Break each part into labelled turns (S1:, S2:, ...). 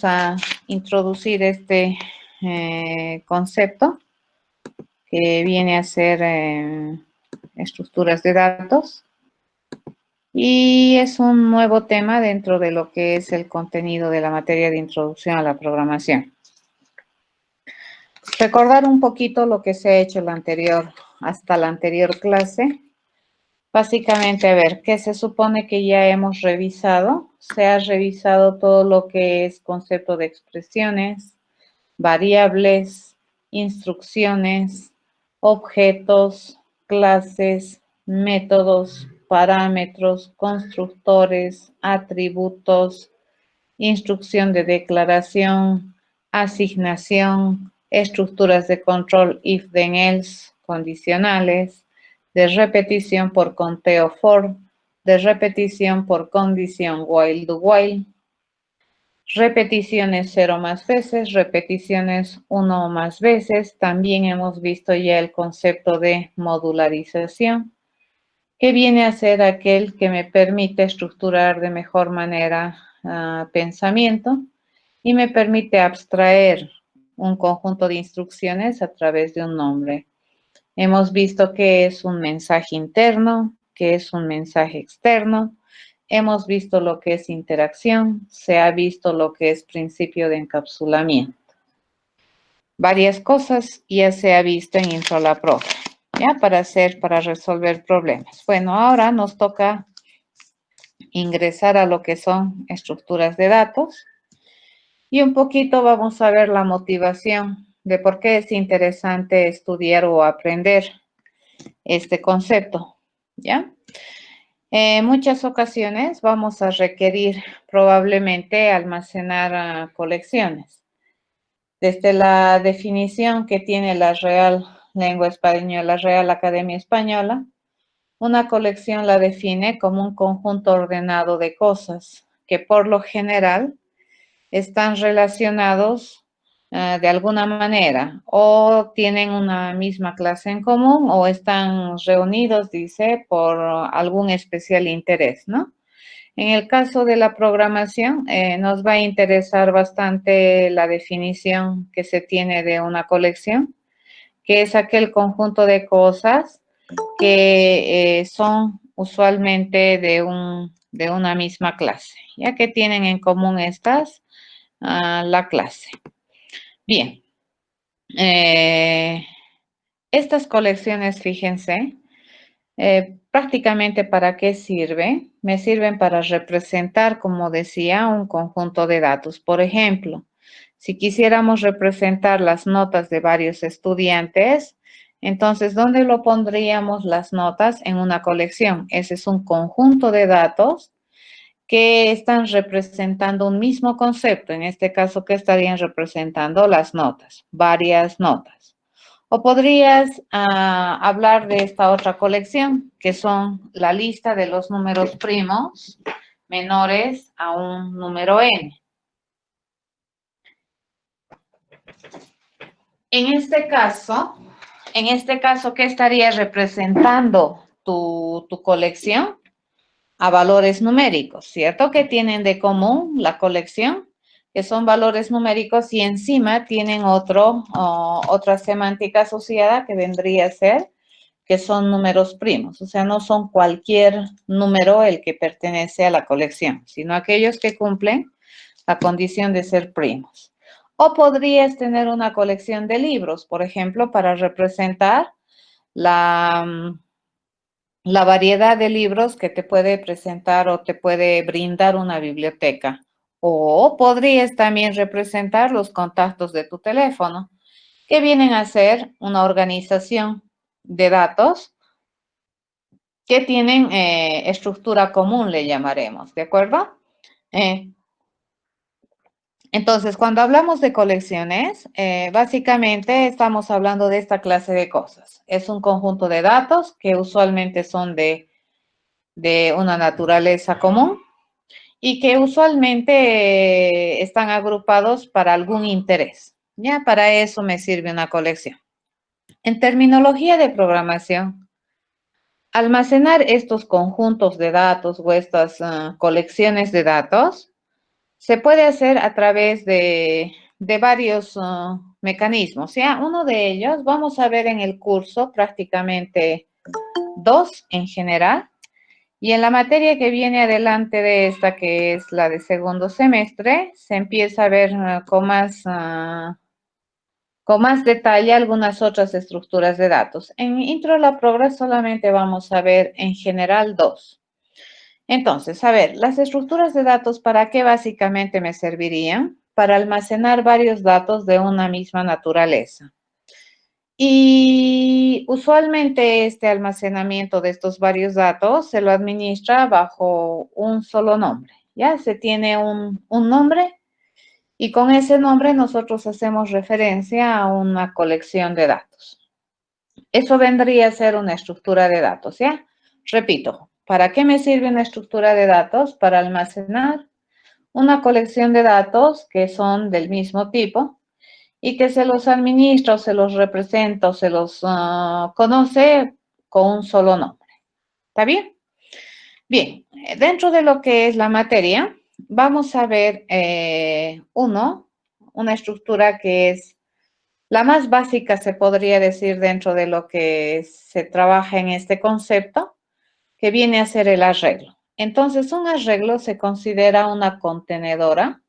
S1: a introducir este concepto que viene a ser estructuras de datos, y es un nuevo tema dentro de lo que es el contenido de la materia de introducción a la programación. Recordar un poquito lo que se ha hecho hasta la anterior clase. Básicamente, a ver, ¿qué se supone que ya hemos revisado? Se ha revisado todo lo que es concepto de expresiones, variables, instrucciones, objetos, clases, métodos, parámetros, constructores, atributos, instrucción de declaración, asignación, estructuras de control if then else, condicionales, de repetición por conteo for, de repetición por condición while do while, repeticiones 0 más veces, repeticiones 1 o más veces. También hemos visto ya el concepto de modularización, que viene a ser aquel que me permite estructurar de mejor manera pensamiento y me permite abstraer un conjunto de instrucciones a través de un nombre. Hemos visto que es un mensaje interno, que es un mensaje externo. Hemos visto lo que es interacción, se ha visto lo que es principio de encapsulamiento. Varias cosas ya se ha visto en IntroLab, ¿ya? Para resolver problemas. Bueno, ahora nos toca ingresar a lo que son estructuras de datos y un poquito vamos a ver la motivación de por qué es interesante estudiar o aprender este concepto, ¿ya? En muchas ocasiones vamos a requerir probablemente almacenar colecciones. Desde la definición que tiene la Real Lengua Española, la Real Academia Española, una colección la define como un conjunto ordenado de cosas que por lo general están relacionados de alguna manera, o tienen una misma clase en común, o están reunidos, dice, por algún especial interés, ¿no? En el caso de la programación, nos va a interesar bastante la definición que se tiene de una colección, que es aquel conjunto de cosas que son usualmente de una misma clase, ya que tienen en común estas la clase. Bien, estas colecciones, fíjense, prácticamente ¿para qué sirven? Me sirven para representar, como decía, un conjunto de datos. Por ejemplo, si quisiéramos representar las notas de varios estudiantes, entonces, ¿dónde lo pondríamos las notas? En una colección. Ese es un conjunto de datos que están representando un mismo concepto. En este caso, ¿qué estarían representando? Las notas, varias notas. O podrías hablar de esta otra colección, que son la lista de los números primos menores a un número n. En este caso, ¿qué estaría representando tu colección? A valores numéricos, ¿cierto? Que tienen de común la colección, que son valores numéricos, y encima tienen otra semántica asociada que vendría a ser que son números primos. O sea, no son cualquier número el que pertenece a la colección, sino aquellos que cumplen la condición de ser primos. O podrías tener una colección de libros, por ejemplo, para representar la variedad de libros que te puede presentar o te puede brindar una biblioteca. O podrías también representar los contactos de tu teléfono, que vienen a ser una organización de datos que tienen estructura común, le llamaremos, ¿de acuerdo? Entonces, cuando hablamos de colecciones, básicamente estamos hablando de esta clase de cosas. Es un conjunto de datos que usualmente son de una naturaleza común y que usualmente están agrupados para algún interés. Ya para eso me sirve una colección. En terminología de programación, almacenar estos conjuntos de datos o estas colecciones de datos Se puede hacer a través de varios mecanismos. ¿Ya? Uno de ellos vamos a ver en el curso prácticamente 2 en general. Y en la materia que viene adelante de esta, que es la de segundo semestre, se empieza a ver con más detalle algunas otras estructuras de datos. En Intro a la Progress solamente vamos a ver en general 2. Entonces, a ver, las estructuras de datos, ¿para qué básicamente me servirían? Para almacenar varios datos de una misma naturaleza. Y usualmente este almacenamiento de estos varios datos se lo administra bajo un solo nombre. Ya se tiene un nombre y con ese nombre nosotros hacemos referencia a una colección de datos. Eso vendría a ser una estructura de datos, ¿ya? Repito, ¿para qué me sirve una estructura de datos? Para almacenar una colección de datos que son del mismo tipo y que se los administra o se los representa o se los conoce con un solo nombre. ¿Está bien? Bien, dentro de lo que es la materia, vamos a ver una estructura que es la más básica, se podría decir, dentro de lo que se trabaja en este concepto, que viene a ser el arreglo. Entonces, un arreglo se considera una contenedora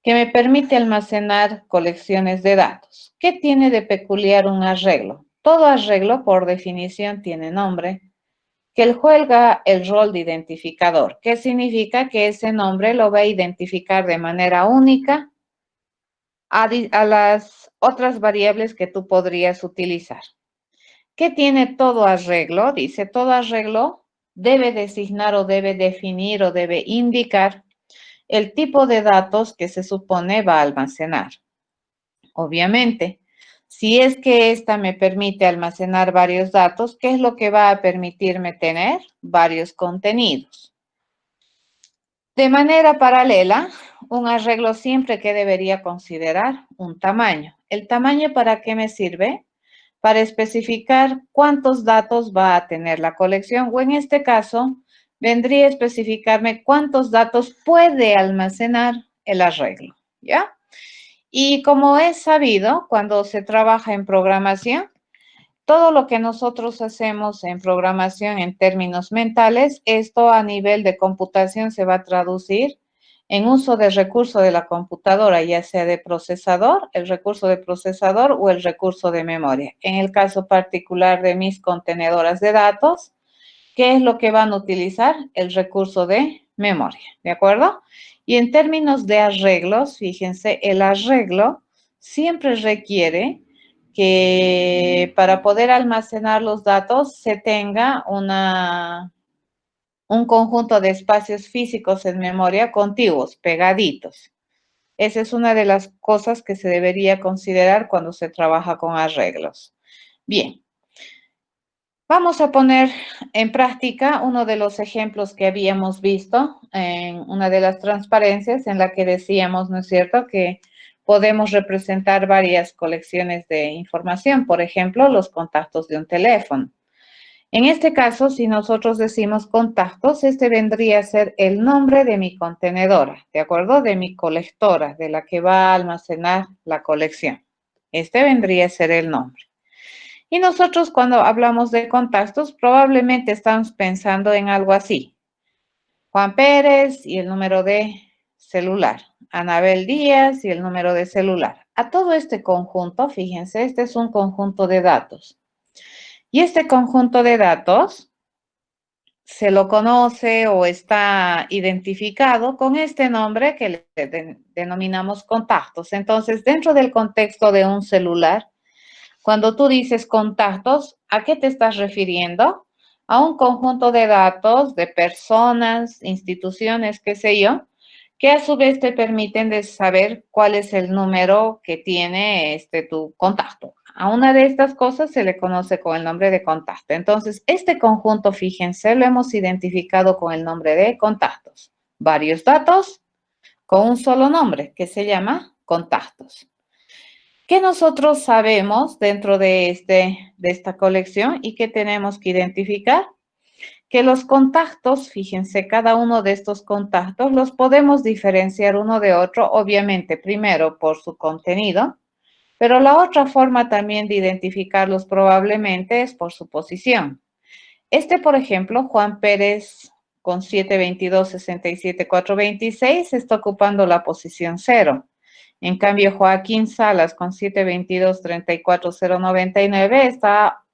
S1: que me permite almacenar colecciones de datos. ¿Qué tiene de peculiar un arreglo? Todo arreglo, por definición, tiene nombre, que él juega el rol de identificador. ¿Qué significa? Que ese nombre lo va a identificar de manera única a las otras variables que tú podrías utilizar. ¿Qué tiene todo arreglo? Dice, todo arreglo debe designar o debe definir o debe indicar el tipo de datos que se supone va a almacenar. Obviamente, si es que esta me permite almacenar varios datos, ¿qué es lo que va a permitirme tener? Varios contenidos. De manera paralela, un arreglo siempre que debería considerar un tamaño. ¿El tamaño para qué me sirve? Para especificar cuántos datos va a tener la colección o en este caso vendría a especificarme cuántos datos puede almacenar el arreglo, ¿ya? Y como es sabido, cuando se trabaja en programación, todo lo que nosotros hacemos en programación en términos mentales, esto a nivel de computación se va a traducir en uso de recurso de la computadora, ya sea de procesador, el recurso de procesador o el recurso de memoria. En el caso particular de mis contenedoras de datos, ¿qué es lo que van a utilizar? El recurso de memoria, ¿de acuerdo? Y en términos de arreglos, fíjense, el arreglo siempre requiere que para poder almacenar los datos se tenga un conjunto de espacios físicos en memoria contiguos, pegaditos. Esa es una de las cosas que se debería considerar cuando se trabaja con arreglos. Bien, vamos a poner en práctica uno de los ejemplos que habíamos visto en una de las transparencias en la que decíamos, ¿no es cierto?, que podemos representar varias colecciones de información, por ejemplo, los contactos de un teléfono. En este caso, si nosotros decimos contactos, este vendría a ser el nombre de mi contenedora, ¿de acuerdo? De mi colectora, de la que va a almacenar la colección. Este vendría a ser el nombre. Y nosotros cuando hablamos de contactos, probablemente estamos pensando en algo así. Juan Pérez y el número de celular. Anabel Díaz y el número de celular. A todo este conjunto, fíjense, este es un conjunto de datos. Y este conjunto de datos se lo conoce o está identificado con este nombre que le denominamos contactos. Entonces, dentro del contexto de un celular, cuando tú dices contactos, ¿a qué te estás refiriendo? A un conjunto de datos de personas, instituciones, qué sé yo, que a su vez te permiten de saber cuál es el número que tiene tu contacto. A una de estas cosas se le conoce con el nombre de contacto. Entonces, este conjunto, fíjense, lo hemos identificado con el nombre de contactos. Varios datos con un solo nombre que se llama contactos. ¿Qué nosotros sabemos dentro de esta colección y qué tenemos que identificar? que los contactos, fíjense, cada uno de estos contactos los podemos diferenciar uno de otro, obviamente, primero por su contenido, pero la otra forma también de identificarlos probablemente es por su posición. Por ejemplo, Juan Pérez con 722-67-426 está ocupando la posición 0. En cambio, Joaquín Salas con 722-34-099 está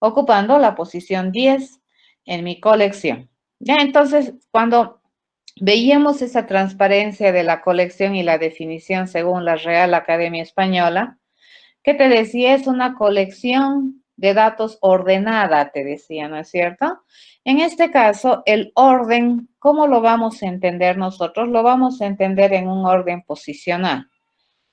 S1: ocupando la posición 10 en mi colección. Ya, entonces, cuando veíamos esa transparencia de la colección y la definición según la Real Academia Española, que te decía, es una colección de datos ordenada, te decía, ¿no es cierto? En este caso, el orden, ¿cómo lo vamos a entender nosotros? Lo vamos a entender en un orden posicional.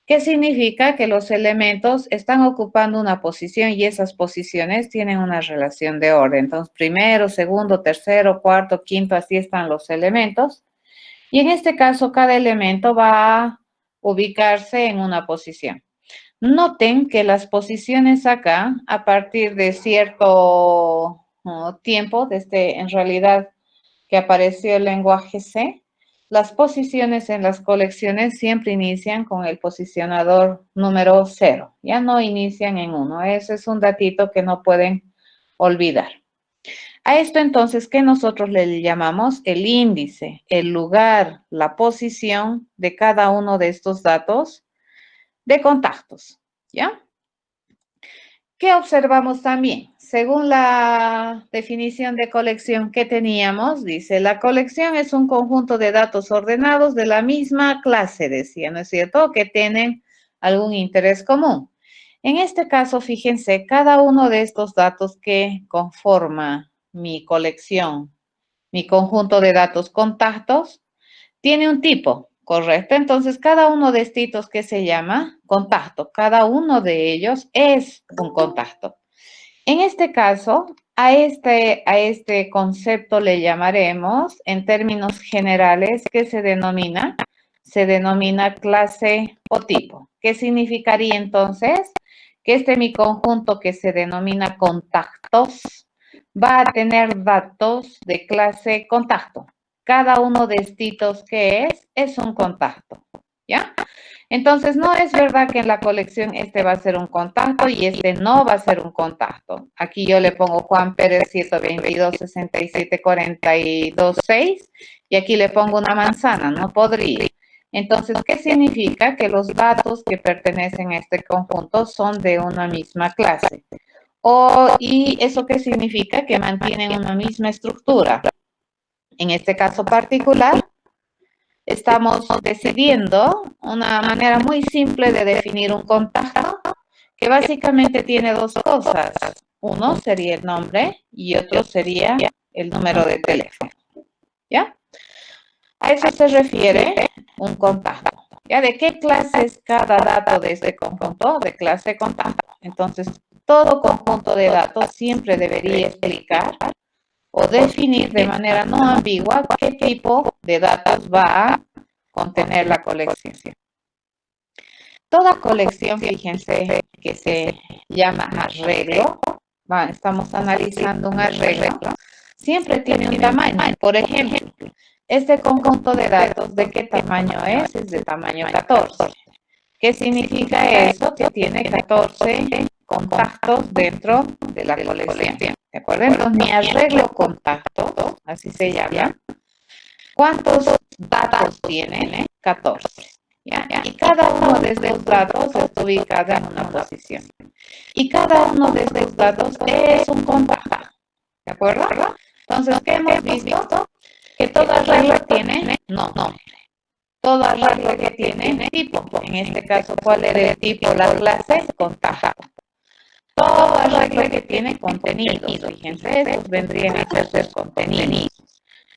S1: ¿Qué significa? Que los elementos están ocupando una posición y esas posiciones tienen una relación de orden. Entonces, primero, segundo, tercero, cuarto, quinto, así están los elementos. Y en este caso, cada elemento va a ubicarse en una posición. Noten que las posiciones acá, a partir de cierto tiempo, desde en realidad que apareció el lenguaje C, las posiciones en las colecciones siempre inician con el posicionador número 0, ya no inician en 1. Ese es un datito que no pueden olvidar. A esto entonces, ¿qué nosotros le llamamos? El índice, el lugar, la posición de cada uno de estos datos de contactos, ¿ya? ¿Qué observamos también? Según la definición de colección que teníamos, dice, la colección es un conjunto de datos ordenados de la misma clase, decía, ¿no es cierto? Que tienen algún interés común. En este caso, fíjense, cada uno de estos datos que conforma mi colección, mi conjunto de datos contactos, tiene un tipo, ¿correcto? Entonces, cada uno de estos que se llama contacto, cada uno de ellos es un contacto. En este caso, a este concepto le llamaremos, en términos generales, ¿qué se denomina? Se denomina clase o tipo. ¿Qué significaría entonces? Que mi conjunto que se denomina contactos va a tener datos de clase contacto. Cada uno de estos que es un contacto, ¿ya? Entonces, no es verdad que en la colección va a ser un contacto y no va a ser un contacto. Aquí yo le pongo Juan Pérez 122-67-42-6 y aquí le pongo una manzana, no podría. Entonces, ¿qué significa? Que los datos que pertenecen a este conjunto son de una misma clase. ¿Y eso qué significa? Que mantienen una misma estructura. En este caso particular, estamos decidiendo una manera muy simple de definir un contacto que básicamente tiene dos cosas. Uno sería el nombre y otro sería el número de teléfono. ¿Ya? A eso se refiere un contacto. ¿Ya? ¿De qué clase es cada dato de este conjunto? De clase contacto. Entonces, todo conjunto de datos siempre debería explicar o definir de manera no ambigua qué tipo de datos va a contener la colección. Toda colección, fíjense, que se llama arreglo, estamos analizando un arreglo, siempre tiene un tamaño. Por ejemplo, este conjunto de datos, ¿de qué tamaño es? Es de tamaño 14. ¿Qué significa eso? Que tiene 14 contactos dentro de la colección. ¿De acuerdo? Entonces, mi arreglo contacto, así se llama. ¿Cuántos datos tiene? 14. ¿Ya? Y cada uno de estos datos está ubicado en una posición. Y cada uno de estos datos es un contacto. ¿De acuerdo? Entonces, ¿qué hemos visto? Que toda regla tiene nombre. Toda regla que tiene tipo. En este caso, ¿cuál era el tipo? La clase contacto. Toda regla que tiene contenidos. Fíjense, estos vendrían a ser contenidos.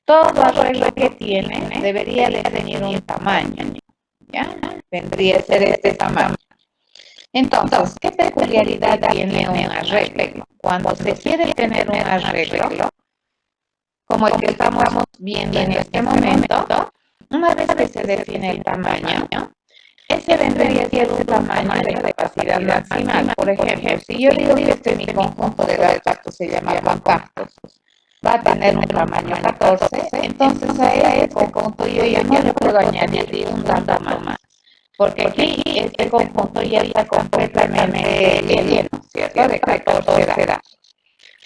S1: Toda regla que tiene debería de tener un tamaño. ¿Ya? Vendría a ser este tamaño. Entonces, ¿qué peculiaridad tiene un arreglo? Cuando se quiere tener un arreglo, como el que estamos viendo en este momento, una vez que se define el tamaño, ese vendría a ser un tamaño de capacidad maximal. Por ejemplo, si yo digo que mi conjunto de datos se llama contactos, va a tener un tamaño 14, entonces a este conjunto yo ya no le puedo añadir un dato más. Porque aquí este conjunto ya está completamente lleno, ¿cierto? De 14 datos.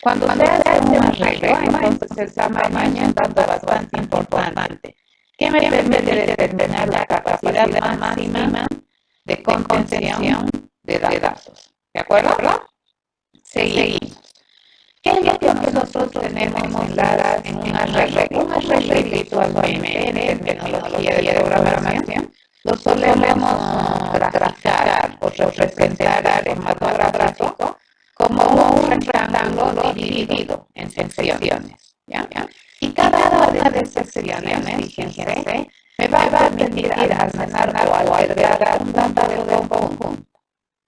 S1: Cuando se hace un arreglo, entonces el tamaño es un dato bastante importante, que me permite determinar la capacidad máxima de contención de datos. ¿De acuerdo? Seguimos. ¿Qué es lo que nosotros tenemos en un arreglo? Un arreglo virtualmente en terminología de programación lo solemos graficar o representar en formato gráfico como un rectángulo dividido en secciones. ¿Ya? Y cada una de esas secciones, fíjense, me va a permitir almacenar o albergar un dato de un conjunto.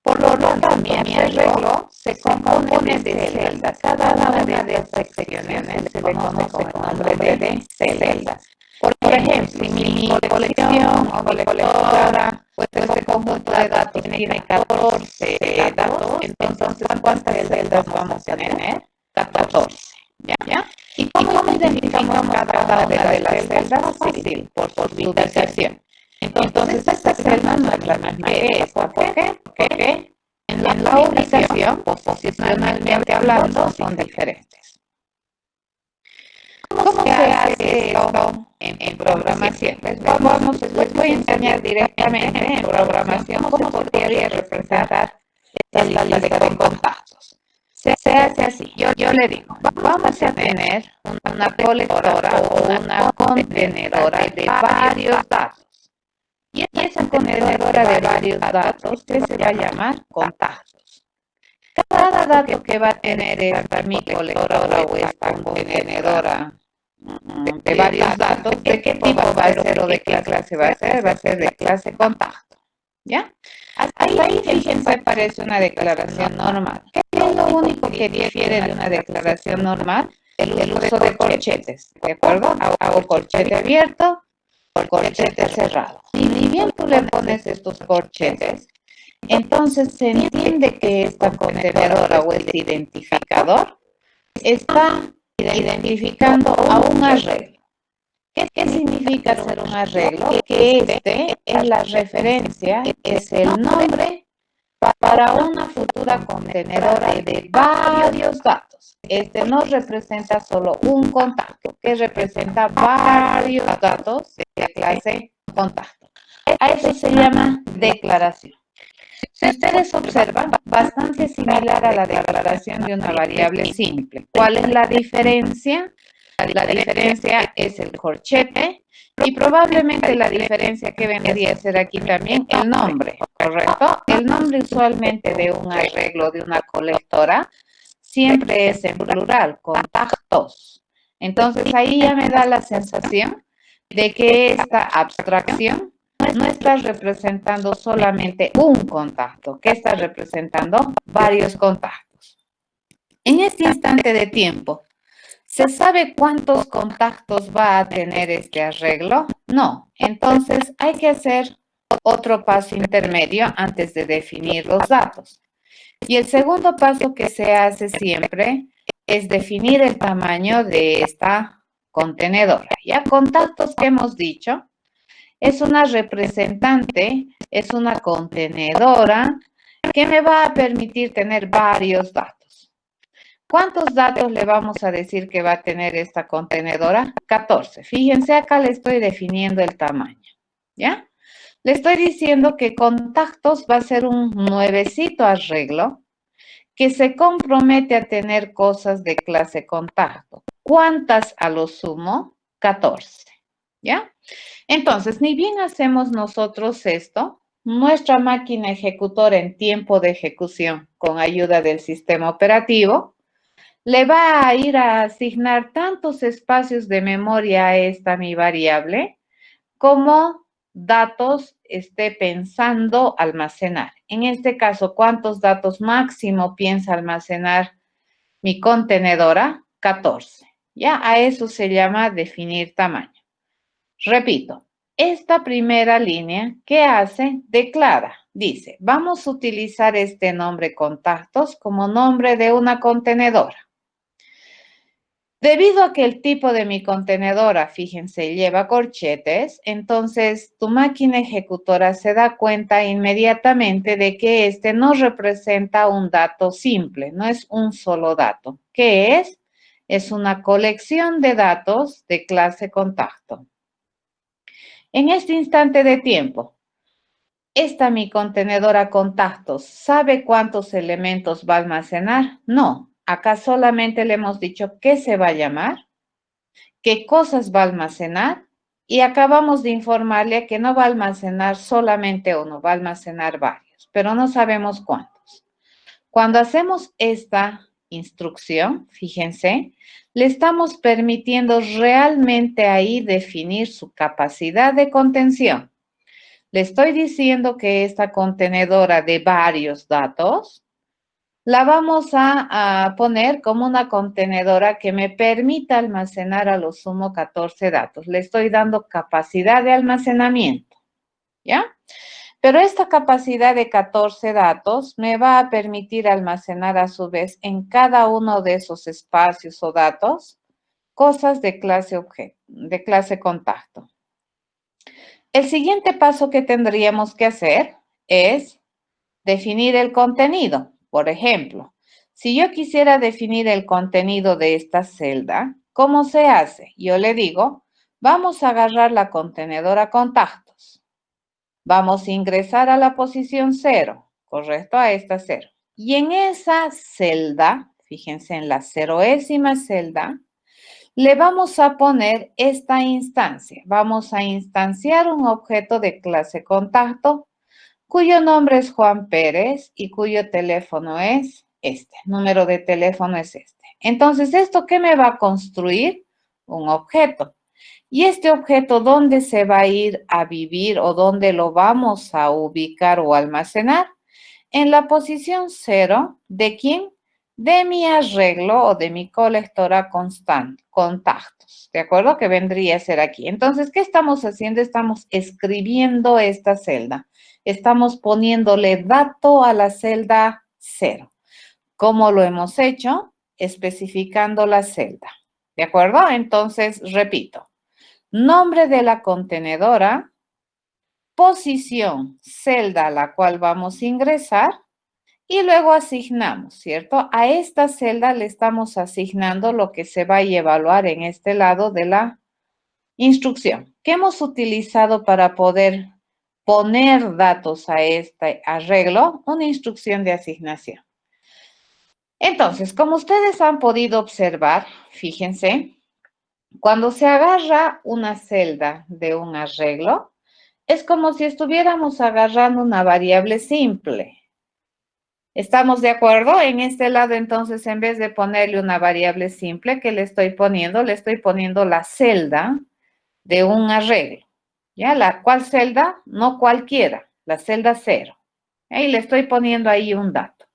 S1: Por lo tanto, mi arreglo se compone de celdas. Cada una de estas secciones se le conoce con el nombre de celdas. Por ejemplo, si mi colección o mi colectora, pues este conjunto de datos tiene 14 datos, entonces ¿cuántas celdas vamos a tener? 14. ¿Ya? ¿Y cómo identificamos cada una de las celdas? Fácil, por su ubicación. Entonces, esta celda no es la misma que esta. ¿Por qué? Porque en la ubicación, posicionalmente hablando, son diferentes. ¿Cómo se hace esto en programación? Les voy a enseñar directamente en programación cómo se podría representar esta lista de contactos. Se hace así. Yo le digo, vamos a tener una colectora o una contenedora de varios datos. Y esa contenedora de varios datos que se va a llamar contactos. Cada dato que va a tener esta mi colectora o esta contenedora de varios datos, ¿de qué tipo va a ser o de qué clase va a ser? Va a ser de clase contacto. ¿Ya? Hasta ahí, fíjense, parece una declaración normal. ¿Qué es lo único que difiere de una declaración normal? El uso de corchetes. ¿De acuerdo? Hago corchete abierto, corchete cerrado. Y ni bien tú le pones estos corchetes, entonces se entiende que esta contenedora o este identificador está identificando a un arreglo. ¿Qué significa hacer un arreglo? Que este es la referencia, es el nombre para una futura contenedora de varios datos. Este no representa solo un contacto, que representa varios datos de la clase contacto. A eso se llama declaración. Si ustedes observan, bastante similar a la declaración de una variable simple. ¿Cuál es la diferencia? La diferencia es el corchete y probablemente la diferencia que vendría a ser aquí también el nombre, ¿correcto? El nombre usualmente de un arreglo de una colectora siempre es en plural, contactos. Entonces ahí ya me da la sensación de que esta abstracción no está representando solamente un contacto, que está representando varios contactos. En este instante de tiempo, ¿se sabe cuántos contactos va a tener este arreglo? No. Entonces hay que hacer otro paso intermedio antes de definir los datos. Y el segundo paso que se hace siempre es definir el tamaño de esta contenedora. Ya contactos que hemos dicho, es una representante, es una contenedora que me va a permitir tener varios datos. ¿Cuántos datos le vamos a decir que va a tener esta contenedora? 14. Fíjense, acá le estoy definiendo el tamaño, ¿ya? Le estoy diciendo que contactos va a ser un nuevecito arreglo que se compromete a tener cosas de clase contacto. ¿Cuántas a lo sumo? 14, ¿ya? Entonces, ni bien hacemos nosotros esto, nuestra máquina ejecutora en tiempo de ejecución con ayuda del sistema operativo le va a ir a asignar tantos espacios de memoria a esta mi variable como datos esté pensando almacenar. En este caso, ¿cuántos datos máximo piensa almacenar mi contenedora? 14. Ya, a eso se llama definir tamaño. Repito, esta primera línea, ¿qué hace? Declara, dice, vamos a utilizar este nombre contactos como nombre de una contenedora. Debido a que el tipo de mi contenedora, fíjense, lleva corchetes, entonces tu máquina ejecutora se da cuenta inmediatamente de que este no representa un dato simple, no es un solo dato. ¿Qué es? Es una colección de datos de clase contacto. En este instante de tiempo, ¿esta mi contenedora contactos sabe cuántos elementos va a almacenar? No. Acá solamente le hemos dicho qué se va a llamar, qué cosas va a almacenar y acabamos de informarle que no va a almacenar solamente uno, va a almacenar varios, pero no sabemos cuántos. Cuando hacemos esta instrucción, fíjense, le estamos permitiendo realmente ahí definir su capacidad de contención. Le estoy diciendo que esta contenedora de varios datos la vamos a poner como una contenedora que me permita almacenar a lo sumo 14 datos. Le estoy dando capacidad de almacenamiento, ¿ya? Pero esta capacidad de 14 datos me va a permitir almacenar a su vez en cada uno de esos espacios o datos cosas de clase objeto, de clase contacto. El siguiente paso que tendríamos que hacer es definir el contenido. Por ejemplo, si yo quisiera definir el contenido de esta celda, ¿cómo se hace? Yo le digo, vamos a agarrar la contenedora contactos. Vamos a ingresar a la posición 0, ¿correcto? A esta 0. Y en esa celda, fíjense en la ceroésima celda, le vamos a poner esta instancia. Vamos a instanciar un objeto de clase contacto cuyo nombre es Juan Pérez y cuyo teléfono es este, número de teléfono es este. Entonces, ¿esto qué me va a construir? Un objeto. ¿Y este objeto dónde se va a ir a vivir o dónde lo vamos a ubicar o almacenar? En la posición 0, ¿de quién? De mi arreglo o de mi colectora constante, contactos, ¿de acuerdo? Que vendría a ser aquí. Entonces, ¿qué estamos haciendo? Estamos escribiendo esta celda. Estamos poniéndole dato a la celda 0. ¿Cómo lo hemos hecho? Especificando la celda, ¿de acuerdo? Entonces, repito, nombre de la contenedora, posición, celda a la cual vamos a ingresar, y luego asignamos, ¿cierto? A esta celda le estamos asignando lo que se va a evaluar en este lado de la instrucción. ¿Qué hemos utilizado para poder poner datos a este arreglo? Una instrucción de asignación. Entonces, como ustedes han podido observar, fíjense, cuando se agarra una celda de un arreglo, es como si estuviéramos agarrando una variable simple. ¿Estamos de acuerdo? En este lado, entonces, en vez de ponerle una variable simple, ¿qué le estoy poniendo? Le estoy poniendo la celda de un arreglo. ¿Ya? ¿Cuál celda? No cualquiera, la celda 0. Y le estoy poniendo ahí un dato.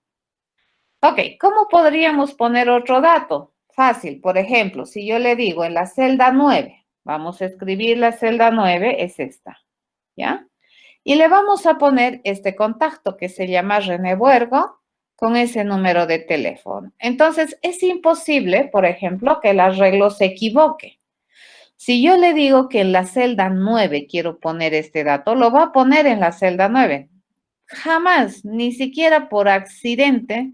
S1: Ok, ¿cómo podríamos poner otro dato? Fácil, por ejemplo, si yo le digo en la celda 9, vamos a escribir la celda 9, es esta, ¿ya? Y le vamos a poner este contacto que se llama René Buergo con ese número de teléfono. Entonces, es imposible, por ejemplo, que el arreglo se equivoque. Si yo le digo que en la celda 9 quiero poner este dato, lo va a poner en la celda 9. Jamás, ni siquiera por accidente,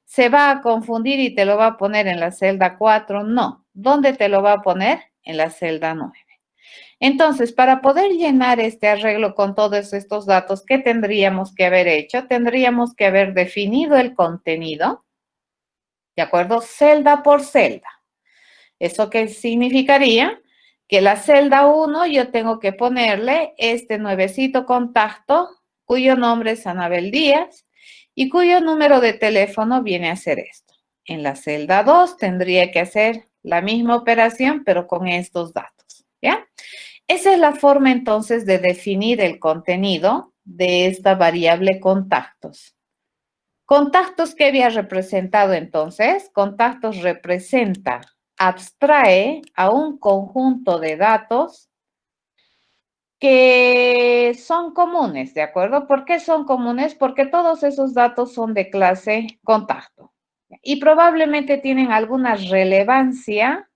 S1: se va a confundir y te lo va a poner en la celda 4. No. ¿Dónde te lo va a poner? En la celda 9. Entonces, para poder llenar este arreglo con todos estos datos, ¿qué tendríamos que haber hecho? Tendríamos que haber definido el contenido, ¿de acuerdo? Celda por celda. ¿Eso qué significaría? Que la celda 1 yo tengo que ponerle este nuevecito contacto, cuyo nombre es Anabel Díaz y cuyo número de teléfono viene a ser esto. En la celda 2 tendría que hacer la misma operación, pero con estos datos, ¿ya? Esa es la forma entonces de definir el contenido de esta variable contactos. Contactos, ¿qué había representado entonces? Contactos representa, abstrae a un conjunto de datos que son comunes, ¿de acuerdo? ¿Por qué son comunes? Porque todos esos datos son de clase contacto y probablemente tienen alguna relevancia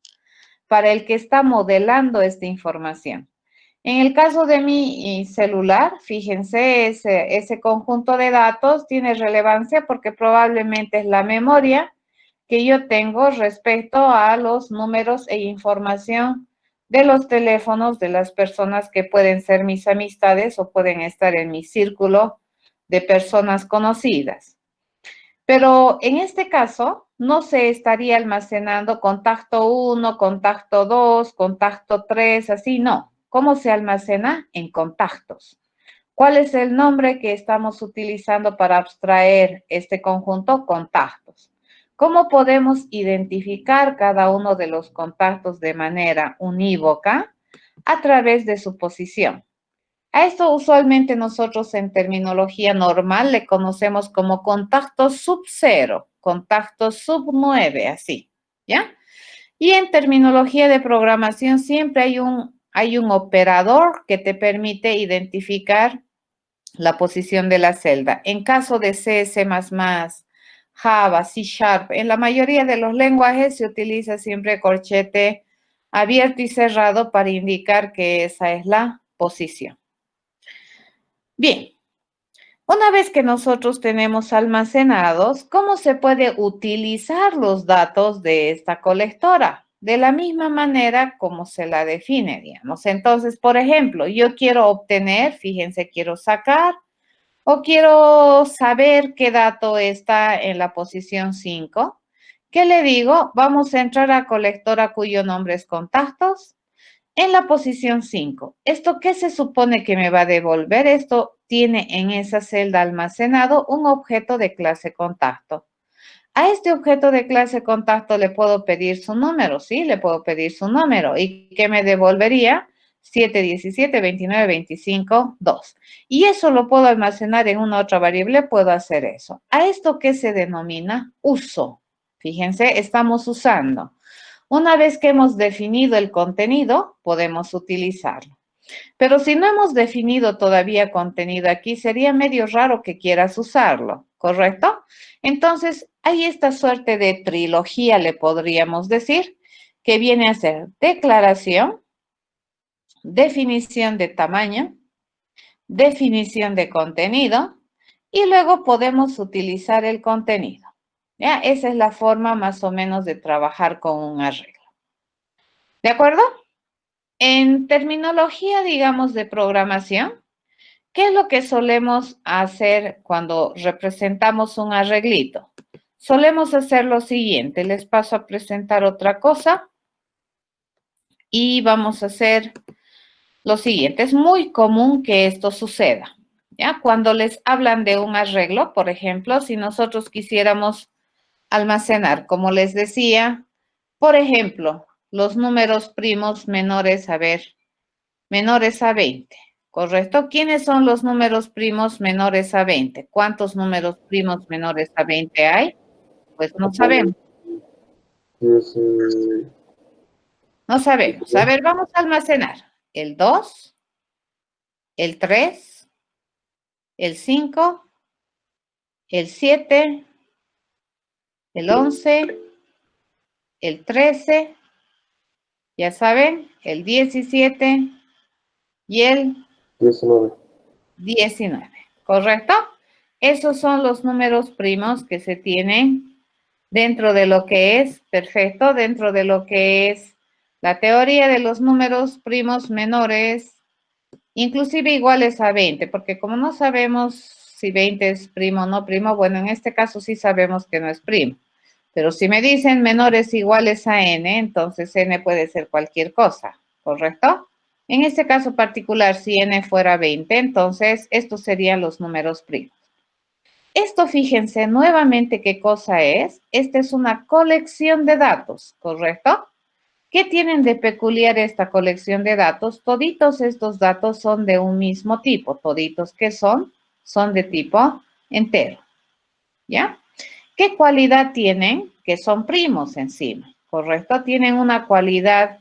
S1: para el que está modelando esta información. En el caso de mi celular, fíjense, ese conjunto de datos tiene relevancia porque probablemente es la memoria que yo tengo respecto a los números e información de los teléfonos de las personas que pueden ser mis amistades o pueden estar en mi círculo de personas conocidas. Pero en este caso, no se estaría almacenando contacto 1, contacto 2, contacto 3, así no. ¿Cómo se almacena? En contactos. ¿Cuál es el nombre que estamos utilizando para abstraer este conjunto? Contactos. ¿Cómo podemos identificar cada uno de los contactos de manera unívoca? A través de su posición. A esto usualmente nosotros en terminología normal le conocemos como contacto sub 0, contacto sub 9, así, ¿ya? Y en terminología de programación siempre hay un operador que te permite identificar la posición de la celda. En caso de C, C++, Java, C Sharp, en la mayoría de los lenguajes se utiliza siempre corchete abierto y cerrado para indicar que esa es la posición. Bien, una vez que nosotros tenemos almacenados, ¿cómo se puede utilizar los datos de esta colectora? De la misma manera como se la define, digamos. Entonces, por ejemplo, yo quiero obtener, fíjense, quiero sacar o quiero saber qué dato está en la posición 5. ¿Qué le digo? Vamos a entrar a colectora cuyo nombre es contactos. En la posición 5, ¿esto qué se supone que me va a devolver? Esto tiene en esa celda almacenado un objeto de clase contacto. A este objeto de clase contacto le puedo pedir su número, ¿sí? Le puedo pedir su número. ¿Y qué me devolvería? 7, 17, 29, 25, 2. Y eso lo puedo almacenar en una otra variable, puedo hacer eso. ¿A esto qué se denomina? Uso. Fíjense, estamos usando. Una vez que hemos definido el contenido, podemos utilizarlo. Pero si no hemos definido todavía contenido aquí, sería medio raro que quieras usarlo, ¿correcto? Entonces, hay esta suerte de trilogía, le podríamos decir, que viene a ser declaración, definición de tamaño, definición de contenido, y luego podemos utilizar el contenido. ¿Ya? Esa es la forma más o menos de trabajar con un arreglo. ¿De acuerdo? En terminología, digamos, de programación, ¿qué es lo que solemos hacer cuando representamos un arreglito? Solemos hacer lo siguiente, les paso a presentar otra cosa y vamos a hacer lo siguiente. Es muy común que esto suceda, ¿ya? Cuando les hablan de un arreglo, por ejemplo, si nosotros quisiéramos almacenar, como les decía, por ejemplo, los números primos menores, a ver, menores a 20, ¿correcto? ¿Quiénes son los números primos menores a 20? ¿Cuántos números primos menores a 20 hay? Pues no sabemos. No sabemos. A ver, vamos a almacenar el 2, el 3, el 5, el 7, el 11, el 13, ya saben, el 17 y el 19, ¿correcto? Esos son los números primos que se tienen dentro de lo que es, perfecto, dentro de lo que es la teoría de los números primos menores, inclusive iguales a 20, porque como no sabemos si 20 es primo o no primo, bueno, en este caso sí sabemos que no es primo. Pero si me dicen menores iguales a n, entonces n puede ser cualquier cosa, ¿correcto? En este caso particular, si n fuera 20, entonces estos serían los números primos. Esto, fíjense nuevamente qué cosa es. Esta es una colección de datos, ¿correcto? ¿Qué tienen de peculiar esta colección de datos? Toditos estos datos son de un mismo tipo. Toditos que son de tipo entero, ¿ya? ¿Qué cualidad tienen? Que son primos encima, ¿correcto? Tienen una cualidad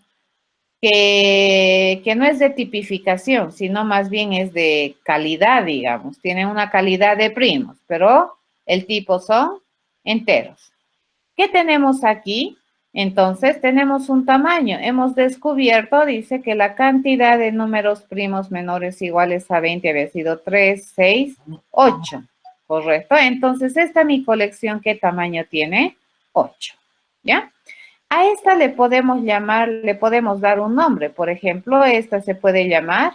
S1: que no es de tipificación, sino más bien es de calidad, digamos. Tienen una calidad de primos, pero el tipo son enteros. ¿Qué tenemos aquí? Entonces, tenemos un tamaño. Hemos descubierto, dice, que la cantidad de números primos menores iguales a 20 había sido 3, 6, 8. ¿Correcto? Entonces, esta mi colección, ¿qué tamaño tiene? 8. ¿Ya? A esta le podemos dar un nombre. Por ejemplo, esta se puede llamar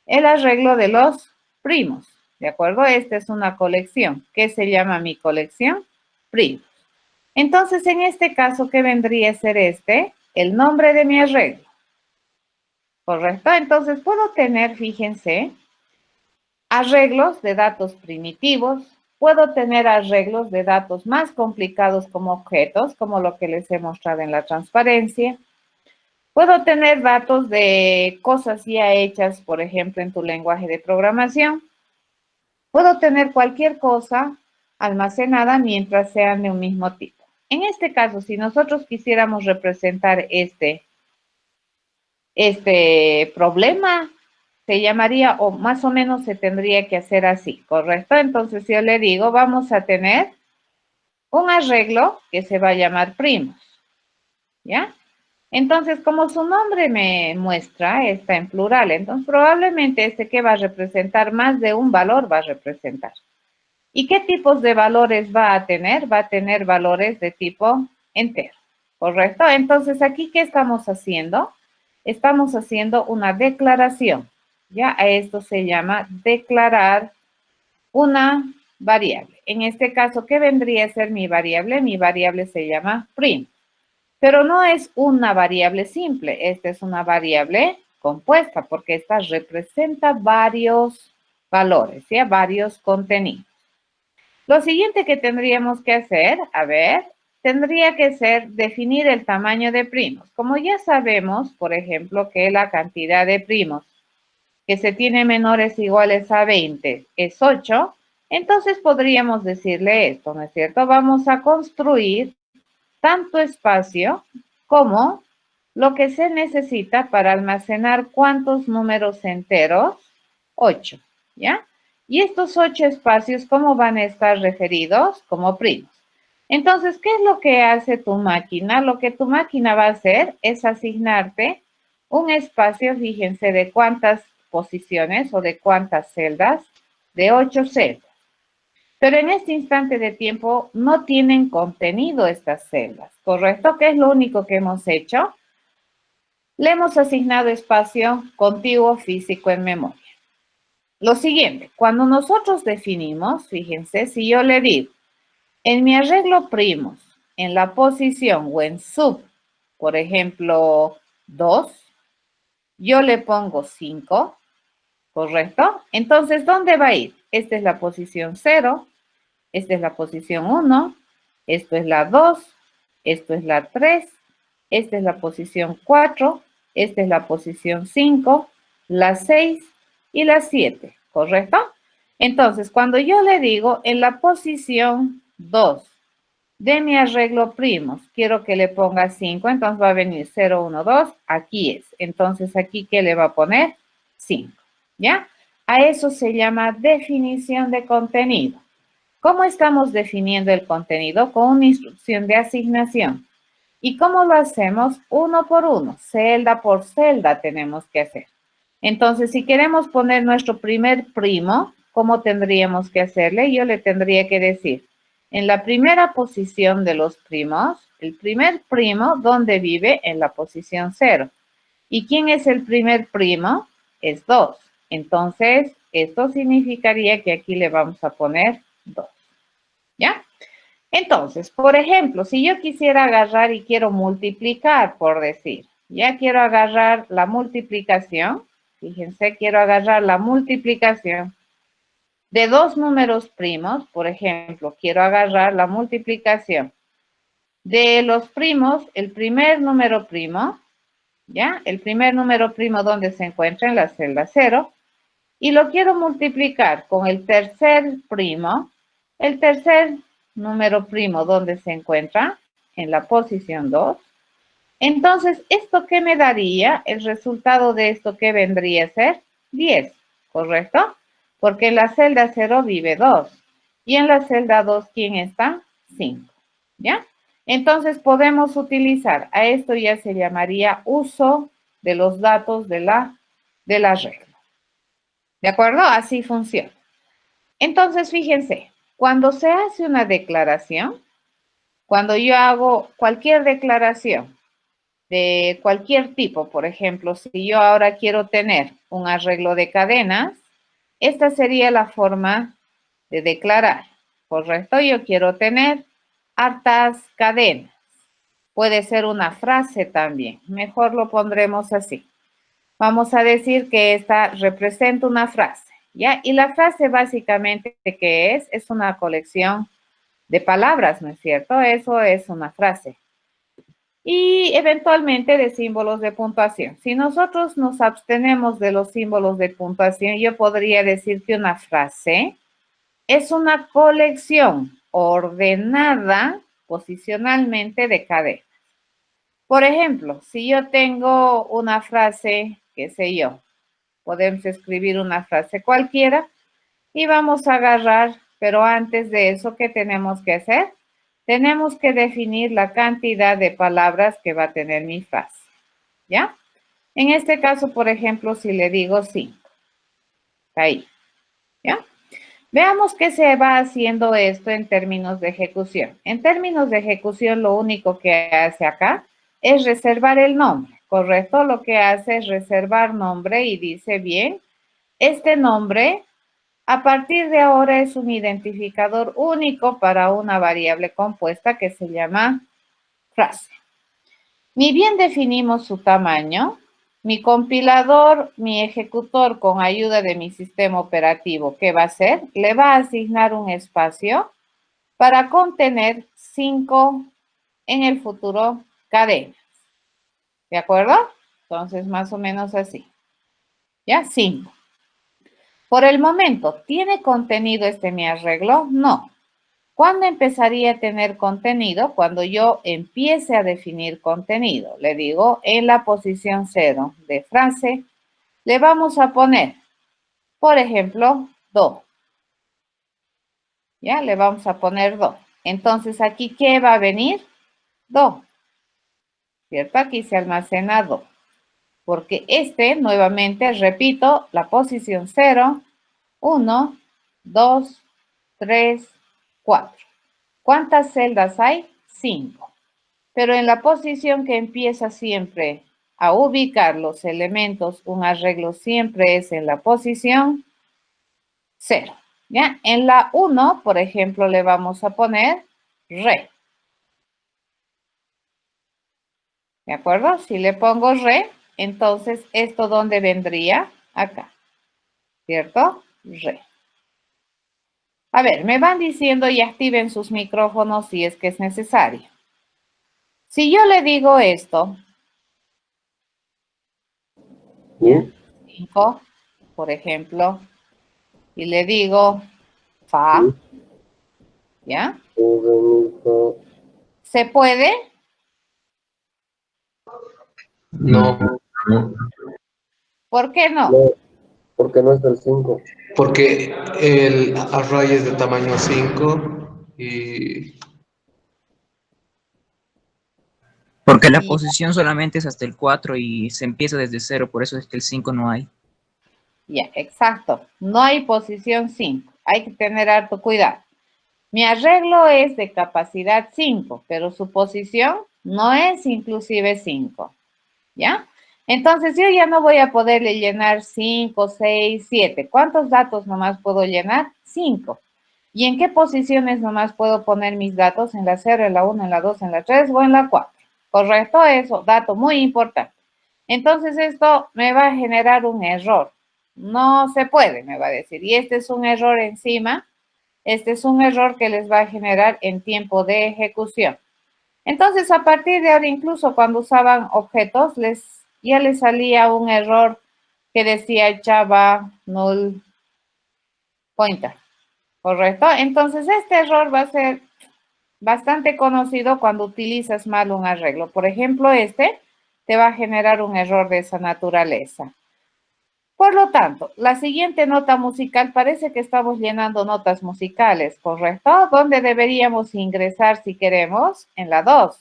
S1: el arreglo de los primos. ¿De acuerdo? Esta es una colección. ¿Qué se llama mi colección? Primos. Entonces, en este caso, ¿qué vendría a ser este? El nombre de mi arreglo. ¿Correcto? Entonces, puedo tener, fíjense, arreglos de datos primitivos. Puedo tener arreglos de datos más complicados como objetos, como lo que les he mostrado en la transparencia. Puedo tener datos de cosas ya hechas, por ejemplo, en tu lenguaje de programación. Puedo tener cualquier cosa almacenada mientras sean de un mismo tipo. En este caso, si nosotros quisiéramos representar este problema, se llamaría, o más o menos se tendría que hacer así, ¿correcto? Entonces, yo le digo, vamos a tener un arreglo que se va a llamar primos, ¿ya? Entonces, como su nombre me muestra, está en plural, entonces probablemente este que va a representar más de un valor va a representar. ¿Y qué tipos de valores va a tener? Va a tener valores de tipo entero, ¿correcto? Entonces, aquí, ¿qué estamos haciendo? Estamos haciendo una declaración, ¿ya? A esto se llama declarar una variable. En este caso, ¿qué vendría a ser mi variable? Mi variable se llama print. Pero no es una variable simple, esta es una variable compuesta porque esta representa varios valores, ¿ya? Varios contenidos. Lo siguiente que tendríamos que hacer, tendría que ser definir el tamaño de primos. Como ya sabemos, por ejemplo, que la cantidad de primos que se tiene menores iguales a 20 es 8, entonces podríamos decirle esto, ¿no es cierto? Vamos a construir tanto espacio como lo que se necesita para almacenar cuántos números enteros, 8, ¿ya? Y estos 8 espacios, ¿cómo van a estar referidos? Como primos. Entonces, ¿qué es lo que hace tu máquina? Lo que tu máquina va a hacer es asignarte un espacio, fíjense, de cuántas posiciones o de cuántas celdas, de 8 celdas. Pero en este instante de tiempo no tienen contenido estas celdas, ¿correcto? ¿Qué es lo único que hemos hecho? Le hemos asignado espacio contiguo físico en memoria. Lo siguiente, cuando nosotros definimos, fíjense, si yo le digo, en mi arreglo primos, en la posición o en sub, por ejemplo, 2, yo le pongo 5, ¿correcto? Entonces, ¿dónde va a ir? Esta es la posición 0, esta es la posición 1, esto es la 2, esto es la 3, esta es la posición 4, esta es la posición 5, la 6 y la 7, ¿correcto? Entonces, cuando yo le digo en la posición 2 de mi arreglo primos, quiero que le ponga 5, entonces va a venir 0, 1, 2, aquí es. Entonces, aquí, ¿qué le va a poner? 5, ¿ya? A eso se llama definición de contenido. ¿Cómo estamos definiendo el contenido? Con una instrucción de asignación. ¿Y cómo lo hacemos? Uno por uno, celda por celda tenemos que hacer. Entonces, si queremos poner nuestro primer primo, ¿cómo tendríamos que hacerle? Yo le tendría que decir, en la primera posición de los primos, el primer primo, ¿dónde vive? En la posición 0. ¿Y quién es el primer primo? Es 2. Entonces, esto significaría que aquí le vamos a poner 2. ¿Ya? Entonces, por ejemplo, si yo quisiera agarrar y quiero multiplicar, por decir, ya quiero agarrar la multiplicación, fíjense, quiero agarrar la multiplicación de dos números primos, por ejemplo, quiero agarrar la multiplicación de los primos, el primer número primo, ¿ya? El primer número primo donde se encuentra en la celda 0, y lo quiero multiplicar con el tercer primo, el tercer número primo donde se encuentra en la posición 2. Entonces, ¿esto qué me daría? El resultado de esto, ¿qué vendría a ser? 10, ¿correcto? Porque en la celda 0 vive 2. Y en la celda 2, ¿quién está? 5, ¿ya? Entonces podemos utilizar, a esto ya se llamaría uso de los datos de la regla. ¿De acuerdo? Así funciona. Entonces, fíjense, cuando se hace una declaración, cuando yo hago cualquier declaración de cualquier tipo, por ejemplo, si yo ahora quiero tener un arreglo de cadenas, esta sería la forma de declarar, ¿correcto? Yo quiero tener hartas cadenas. Puede ser una frase también. Mejor lo pondremos así. Vamos a decir que esta representa una frase, ¿ya? Y la frase básicamente, ¿qué es? Es una colección de palabras, ¿no es cierto? Eso es una frase. Y eventualmente de símbolos de puntuación. Si nosotros nos abstenemos de los símbolos de puntuación, yo podría decir que una frase es una colección ordenada posicionalmente de cadenas. Por ejemplo, si yo tengo una frase, qué sé yo, podemos escribir una frase cualquiera y vamos a agarrar, pero antes de eso, ¿qué tenemos que hacer? Tenemos que definir la cantidad de palabras que va a tener mi frase, ¿ya? En este caso, por ejemplo, si le digo 5, ahí, ¿ya? Veamos qué se va haciendo esto en términos de ejecución. En términos de ejecución, lo único que hace acá es reservar el nombre, ¿correcto? Lo que hace es reservar nombre y dice, bien, este nombre a partir de ahora es un identificador único para una variable compuesta que se llama frase. Ni bien definimos su tamaño, mi compilador, mi ejecutor con ayuda de mi sistema operativo, ¿qué va a hacer? Le va a asignar un espacio para contener 5 en el futuro cadenas. ¿De acuerdo? Entonces, más o menos así. ¿Ya? 5. Por el momento, ¿tiene contenido mi arreglo? No. ¿Cuándo empezaría a tener contenido? Cuando yo empiece a definir contenido. Le digo, en la posición 0 de frase, le vamos a poner, por ejemplo, do. ¿Ya? Le vamos a poner do. Entonces, ¿aquí qué va a venir? Do. ¿Cierto? Aquí se almacena do. Porque nuevamente, repito, la posición 0, 1, 2, 3, 4. ¿Cuántas celdas hay? 5. Pero en la posición que empieza siempre a ubicar los elementos, un arreglo siempre es en la posición 0. ¿Ya? En la 1, por ejemplo, le vamos a poner re. ¿De acuerdo? Si le pongo re, entonces, ¿esto dónde vendría? Acá. ¿Cierto? Re. A ver, me van diciendo y activen sus micrófonos si es que es necesario. Si yo le digo esto, 5, por ejemplo, y le digo fa, ¿ya? ¿Se puede?
S2: No, no.
S1: ¿Por qué no?
S3: No, porque no es el 5.
S2: Porque el array es de tamaño 5 y
S4: Porque la
S1: Y
S4: posición solamente es hasta el 4 y se empieza desde 0, por eso es que el 5 no hay.
S1: ya, exacto. No hay posición 5. Hay que tener harto cuidado. Mi arreglo es de capacidad 5, pero su posición no es inclusive 5. ¿Ya? Entonces yo ya no voy a poderle llenar 5, 6, 7. ¿Cuántos datos nomás puedo llenar? 5. ¿Y en qué posiciones nomás puedo poner mis datos? En la 0, en la 1, en la 2, en la 3 o en la 4. ¿Correcto? Eso, dato muy importante. Entonces esto me va a generar un error. No se puede, me va a decir. Y este es un error encima. Este es un error que les va a generar en tiempo de ejecución. Entonces, a partir de ahora, incluso cuando usaban objetos, ya les salía un error que decía Java null pointer, ¿correcto? Entonces, este error va a ser bastante conocido cuando utilizas mal un arreglo. Por ejemplo, te va a generar un error de esa naturaleza. Por lo tanto, la siguiente nota musical parece que estamos llenando notas musicales, ¿correcto? ¿Dónde deberíamos ingresar si queremos? En la 2.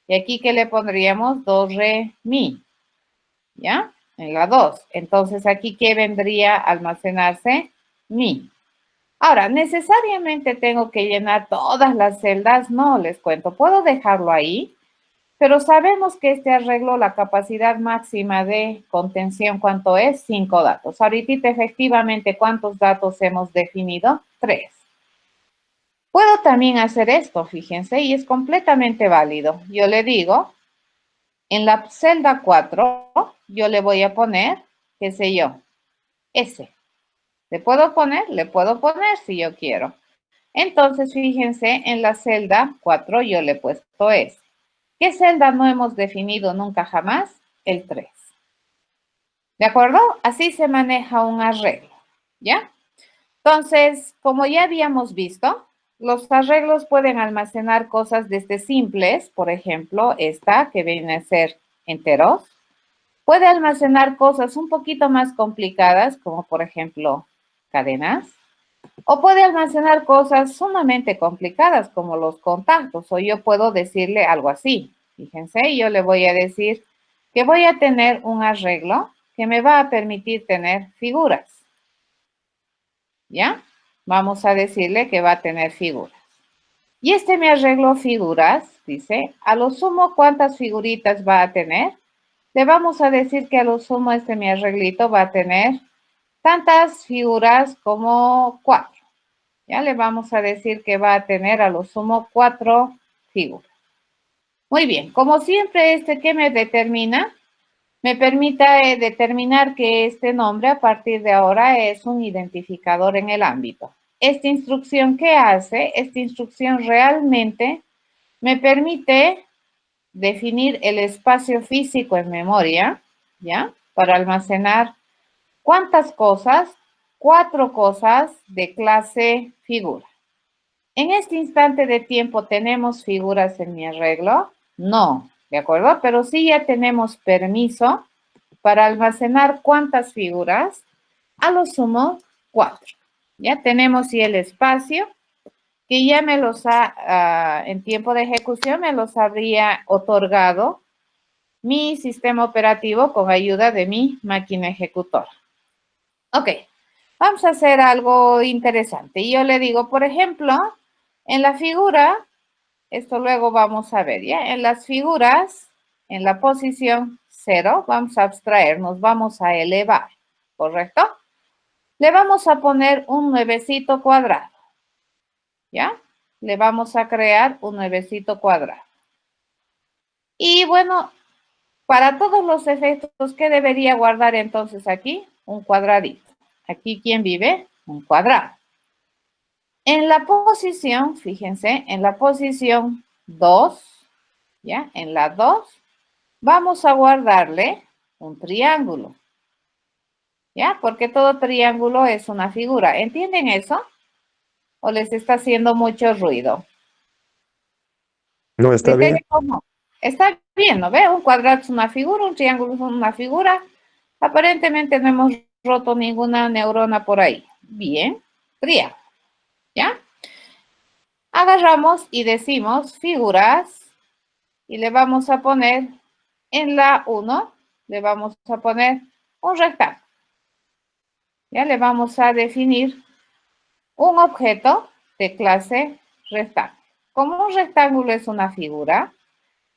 S1: Y aquí, ¿qué le pondríamos? Do, re, mi. ¿Ya? En la 2. Entonces, aquí, ¿qué vendría a almacenarse? Mi. Ahora, ¿necesariamente tengo que llenar todas las celdas? No, les cuento. Puedo dejarlo ahí. Pero sabemos que este arreglo, la capacidad máxima de contención, ¿cuánto es? 5 datos. Ahorita, efectivamente, ¿cuántos datos hemos definido? 3. Puedo también hacer esto, fíjense, y es completamente válido. Yo le digo, en la celda 4, yo le voy a poner, qué sé yo, S. ¿Le puedo poner? Le puedo poner si yo quiero. Entonces, fíjense, en la celda 4 yo le he puesto S. ¿Qué celda no hemos definido nunca jamás? El 3. ¿De acuerdo? Así se maneja un arreglo, ¿ya? Entonces, como ya habíamos visto, los arreglos pueden almacenar cosas desde simples, por ejemplo, esta que viene a ser enteros. Puede almacenar cosas un poquito más complicadas, como por ejemplo, cadenas. O puede almacenar cosas sumamente complicadas, como los contactos. O yo puedo decirle algo así. Fíjense, yo le voy a decir que voy a tener un arreglo que me va a permitir tener figuras. ¿Ya? Vamos a decirle que va a tener figuras. Y este me arreglo figuras, dice, a lo sumo, ¿cuántas figuritas va a tener? Le vamos a decir que a lo sumo este mi arreglito va a tener tantas figuras como 4. Ya le vamos a decir que va a tener a lo sumo 4 figuras. Muy bien, como siempre, ¿qué me determina? Me permite determinar que este nombre a partir de ahora es un identificador en el ámbito. Esta instrucción, ¿qué hace? Esta instrucción realmente me permite definir el espacio físico en memoria, ¿ya? Para almacenar ¿cuántas cosas? 4 cosas de clase figura. ¿En este instante de tiempo tenemos figuras en mi arreglo? No, ¿de acuerdo? Pero sí ya tenemos permiso para almacenar ¿cuántas figuras? A lo sumo 4. Ya tenemos y el espacio que ya me los ha, en tiempo de ejecución, me los habría otorgado mi sistema operativo con ayuda de mi máquina ejecutora. Ok, vamos a hacer algo interesante. Yo le digo, por ejemplo, en la figura, esto luego vamos a ver, ¿ya? En las figuras, en la posición 0, vamos a abstraernos, vamos a elevar, ¿correcto? Le vamos a poner un nuevecito cuadrado, ¿ya? Le vamos a crear un nuevecito cuadrado. Y bueno, para todos los efectos, ¿qué debería guardar entonces aquí? Un cuadradito. Aquí, ¿quién vive? Un cuadrado. En la posición, fíjense, en la posición 2, ¿ya? En la 2, vamos a guardarle un triángulo, ¿ya? Porque todo triángulo es una figura. ¿Entienden eso? ¿O les está haciendo mucho ruido?
S3: No, está bien.
S1: ¿Cómo? Está bien, ¿no ve? Un cuadrado es una figura, un triángulo es una figura. Aparentemente no hemos roto ninguna neurona por ahí. Bien, triángulo, ¿ya? Agarramos y decimos figuras y le vamos a poner en la 1, le vamos a poner un rectángulo. Ya le vamos a definir un objeto de clase rectángulo. Como un rectángulo es una figura,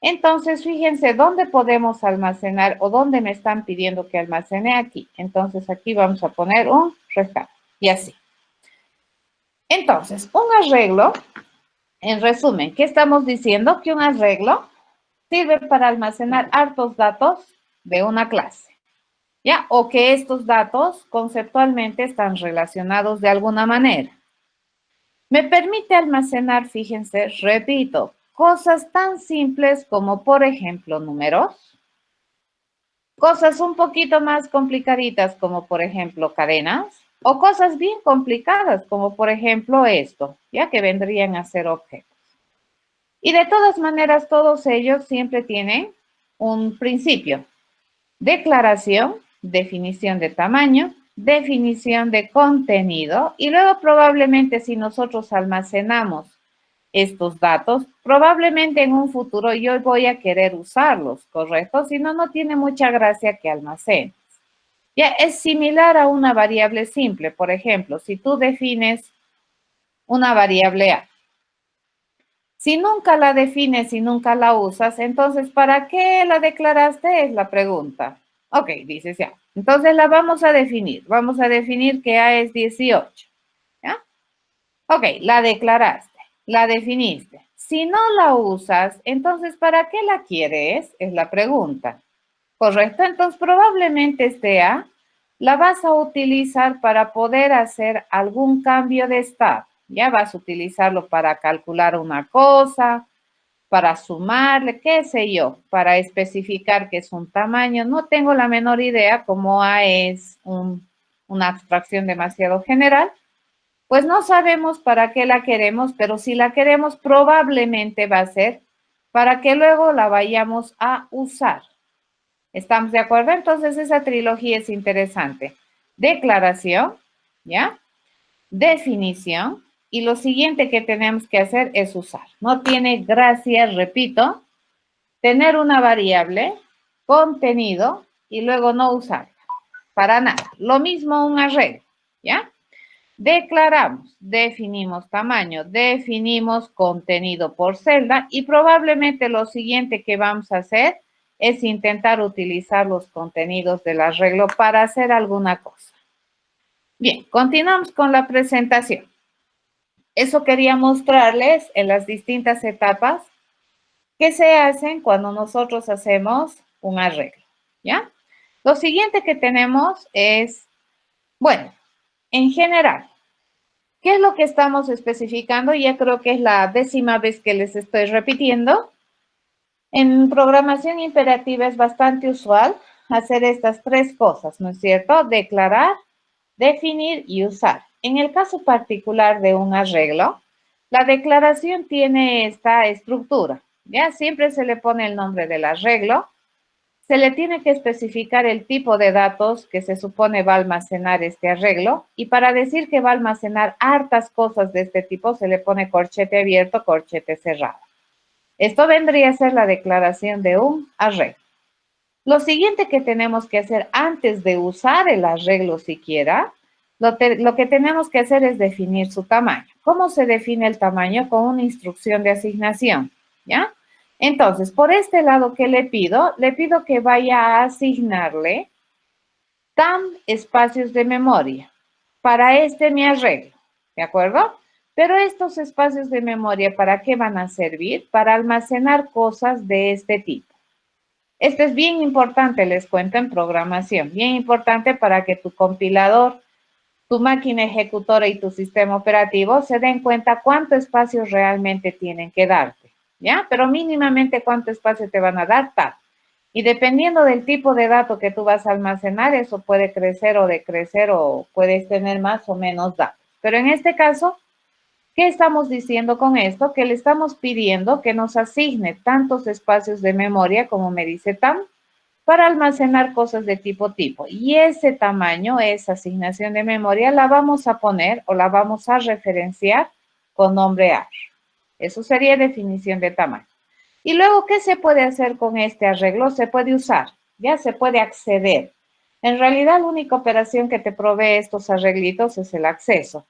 S1: entonces fíjense dónde podemos almacenar o dónde me están pidiendo que almacene aquí. Entonces aquí vamos a poner un rectángulo y así. Entonces, un arreglo, en resumen, ¿qué estamos diciendo? Que un arreglo sirve para almacenar hartos datos de una clase, ¿ya? O que estos datos conceptualmente están relacionados de alguna manera. Me permite almacenar, fíjense, repito, cosas tan simples como, por ejemplo, números, cosas un poquito más complicaditas como, por ejemplo, cadenas, o cosas bien complicadas como, por ejemplo, esto, ya que vendrían a ser objetos. Y de todas maneras, todos ellos siempre tienen un principio, declaración definición de tamaño, definición de contenido y luego probablemente si nosotros almacenamos estos datos, probablemente en un futuro yo voy a querer usarlos, ¿correcto? Si no, no tiene mucha gracia que almacenes. Ya es similar a una variable simple. Por ejemplo, si tú defines una variable A, si nunca la defines y nunca la usas, entonces, ¿para qué la declaraste? Es la pregunta. Ok, dices ya. Entonces la vamos a definir. Vamos a definir que A es 18. ¿Ya? Ok, la declaraste, la definiste. Si no la usas, entonces, ¿para qué la quieres? Es la pregunta. ¿Correcto? Entonces, probablemente este A la vas a utilizar para poder hacer algún cambio de estado. Ya vas a utilizarlo para calcular una cosa, para sumarle, qué sé yo, para especificar que es un tamaño. No tengo la menor idea, como A es una abstracción demasiado general, pues no sabemos para qué la queremos, pero si la queremos probablemente va a ser para que luego la vayamos a usar. ¿Estamos de acuerdo? Entonces esa trilogía es interesante. Declaración, ¿ya? Definición. Y lo siguiente que tenemos que hacer es usar. No tiene gracia, repito, tener una variable, contenido y luego no usarla. Para nada. Lo mismo un arreglo, ¿ya? Declaramos, definimos tamaño, definimos contenido por celda y probablemente lo siguiente que vamos a hacer es intentar utilizar los contenidos del arreglo para hacer alguna cosa. Bien, continuamos con la presentación. Eso quería mostrarles en las distintas etapas que se hacen cuando nosotros hacemos un arreglo, ¿ya? Lo siguiente que tenemos es, bueno, en general, ¿qué es lo que estamos especificando? Ya creo que es la 10ª vez que les estoy repitiendo. En programación imperativa es bastante usual hacer estas 3 cosas, ¿no es cierto? Declarar, definir y usar. En el caso particular de un arreglo, la declaración tiene esta estructura, ¿ya? Siempre se le pone el nombre del arreglo, se le tiene que especificar el tipo de datos que se supone va a almacenar este arreglo y para decir que va a almacenar hartas cosas de este tipo se le pone corchete abierto, corchete cerrado. Esto vendría a ser la declaración de un arreglo. Lo siguiente que tenemos que hacer antes de usar el arreglo siquiera, lo que tenemos que hacer es definir su tamaño. ¿Cómo se define el tamaño? Con una instrucción de asignación, ¿ya? Entonces, por este lado, ¿qué le pido? Le pido que vaya a asignarle TAM espacios de memoria para mi arreglo, ¿de acuerdo? Pero estos espacios de memoria, ¿para qué van a servir? Para almacenar cosas de este tipo. Esto es bien importante, les cuento en programación, bien importante para que tu compilador, tu máquina ejecutora y tu sistema operativo se den cuenta cuánto espacio realmente tienen que darte, ¿ya? Pero mínimamente cuánto espacio te van a dar, tal. Y dependiendo del tipo de dato que tú vas a almacenar, eso puede crecer o decrecer o puedes tener más o menos datos. Pero en este caso, ¿qué estamos diciendo con esto? Que le estamos pidiendo que nos asigne tantos espacios de memoria, como me dice TAM, para almacenar cosas de tipo. Y ese tamaño, esa asignación de memoria, la vamos a poner o la vamos a referenciar con nombre AR. Eso sería definición de tamaño. Y luego, ¿qué se puede hacer con este arreglo? Se puede usar, ya se puede acceder. En realidad, la única operación que te provee estos arreglitos es el acceso.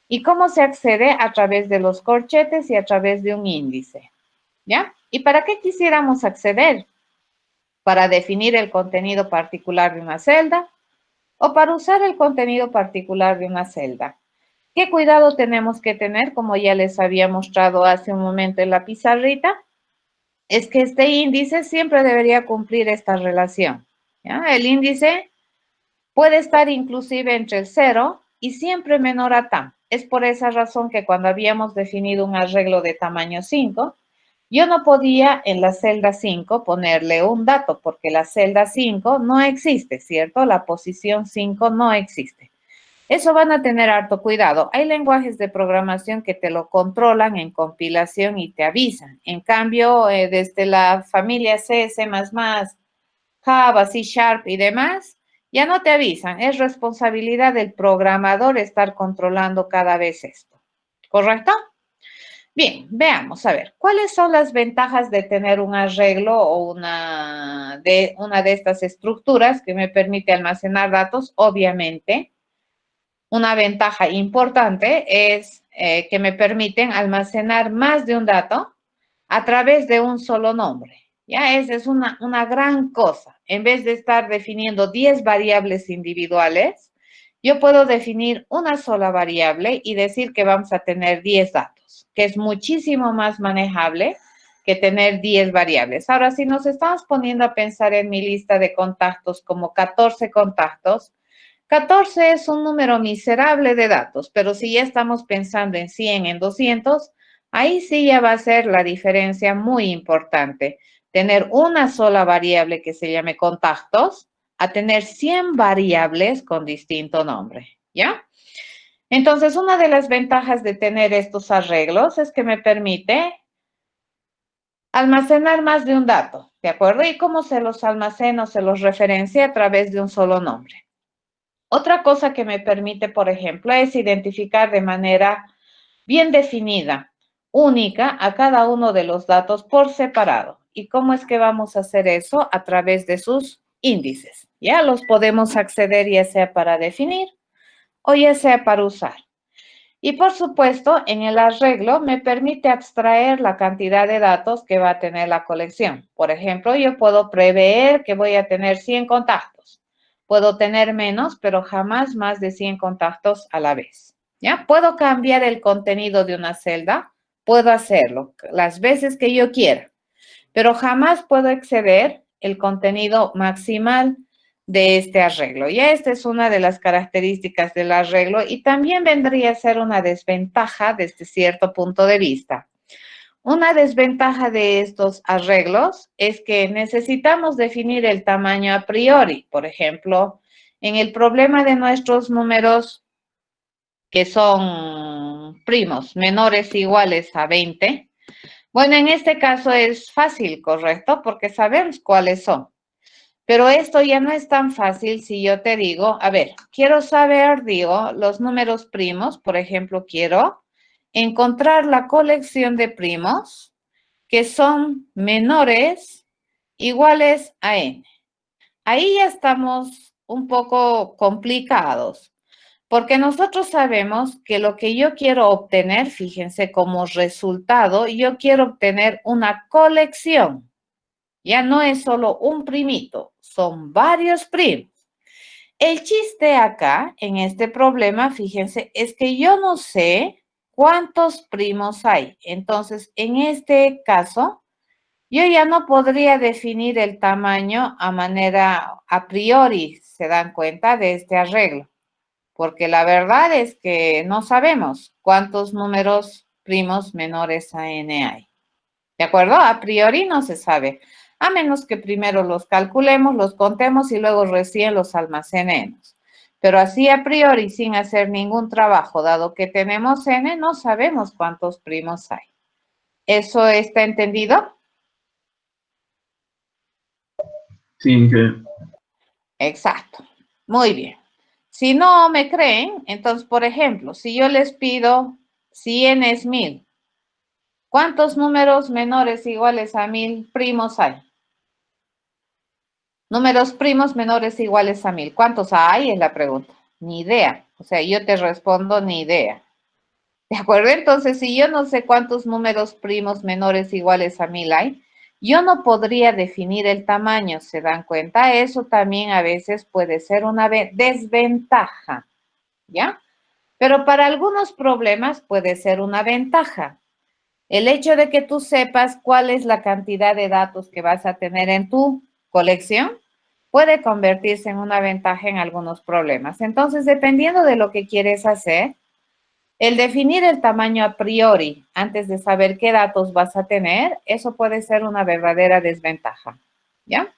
S1: ¿Y cómo se accede? A través de los corchetes y a través de un índice, ¿ya? ¿Y para qué quisiéramos acceder? Para definir el contenido particular de una celda o para usar el contenido particular de una celda. ¿Qué cuidado tenemos que tener? Como ya les había mostrado hace un momento en la pizarrita, es que este índice siempre debería cumplir esta relación, ¿ya? El índice puede estar inclusive entre el 0 y siempre menor a TAM. Es por esa razón que cuando habíamos definido un arreglo de tamaño 5, yo no podía en la celda 5 ponerle un dato porque la celda 5 no existe, ¿cierto? La posición 5 no existe. Eso van a tener harto cuidado. Hay lenguajes de programación que te lo controlan en compilación y te avisan. En cambio, desde la familia C, C++, Java, C# y demás, Ya no te avisan, es responsabilidad del programador estar controlando cada vez esto. ¿Correcto? Bien, veamos, a ver, ¿cuáles son las ventajas de tener un arreglo o una de estas estructuras que me permite almacenar datos? Obviamente, una ventaja importante es que me permiten almacenar más de un dato a través de un solo nombre. Ya, esa es una gran cosa. En vez de estar definiendo 10 variables individuales, yo puedo definir una sola variable y decir que vamos a tener 10 datos, que es muchísimo más manejable que tener 10 variables. Ahora, si nos estamos poniendo a pensar en mi lista de contactos como 14 contactos, 14 es un número miserable de datos, pero si ya estamos pensando en 100, en 200, ahí sí ya va a ser la diferencia muy importante. Tener una sola variable que se llame contactos a tener 100 variables con distinto nombre, ¿ya? Entonces, una de las ventajas de tener estos arreglos es que me permite almacenar más de un dato, ¿de acuerdo? ¿Y cómo se los almaceno, se los referencia a través de un solo nombre? Otra cosa que me permite, por ejemplo, es identificar de manera bien definida, única, a cada uno de los datos por separado. ¿Y cómo es que vamos a hacer eso? A través de sus índices. Ya los podemos acceder ya sea para definir o ya sea para usar. Y por supuesto, en el arreglo me permite abstraer la cantidad de datos que va a tener la colección. Por ejemplo, yo puedo prever que voy a tener 100 contactos. Puedo tener menos, pero jamás más de 100 contactos a la vez. ¿Ya? Puedo cambiar el contenido de una celda. Puedo hacerlo las veces que yo quiera, pero jamás puedo exceder el contenido maximal de este arreglo. Y esta es una de las características del arreglo y también vendría a ser una desventaja desde cierto punto de vista. Una desventaja de estos arreglos es que necesitamos definir el tamaño a priori. Por ejemplo, en el problema de nuestros números que son primos menores o iguales a 20, bueno, en este caso es fácil, ¿correcto? Porque sabemos cuáles son. Pero esto ya no es tan fácil si yo te digo, a ver, quiero saber, digo, los números primos, por ejemplo, quiero encontrar la colección de primos que son menores iguales a n. Ahí ya estamos un poco complicados, porque nosotros sabemos que lo que yo quiero obtener, fíjense, como resultado, yo quiero obtener una colección. Ya no es solo un primito, son varios primos. El chiste acá, en este problema, fíjense, es que yo no sé cuántos primos hay. Entonces, en este caso, yo ya no podría definir el tamaño a manera a priori, ¿se dan cuenta de este arreglo? Porque la verdad es que no sabemos cuántos números primos menores a n hay. ¿De acuerdo? A priori no se sabe, a menos que primero los calculemos, los contemos y luego recién los almacenemos. Pero así a priori, sin hacer ningún trabajo, dado que tenemos n, no sabemos cuántos primos hay. ¿Eso está entendido?
S5: Sí,
S1: Exacto. Muy bien. Si no me creen, entonces, por ejemplo, si yo les pido, si n es 1000, ¿cuántos números menores iguales a 1000 primos hay? Números primos menores iguales a 1000. ¿Cuántos hay? Es la pregunta. Ni idea. O sea, yo te respondo ni idea. ¿De acuerdo? Entonces, si yo no sé cuántos números primos menores iguales a 1000 hay, yo no podría definir el tamaño. ¿Se dan cuenta? Eso también a veces puede ser una desventaja. ¿Ya? Pero para algunos problemas puede ser una ventaja. El hecho de que tú sepas cuál es la cantidad de datos que vas a tener en tu colección puede convertirse en una ventaja en algunos problemas. Entonces, dependiendo de lo que quieres hacer, el definir el tamaño a priori antes de saber qué datos vas a tener, eso puede ser una verdadera desventaja, ¿ya?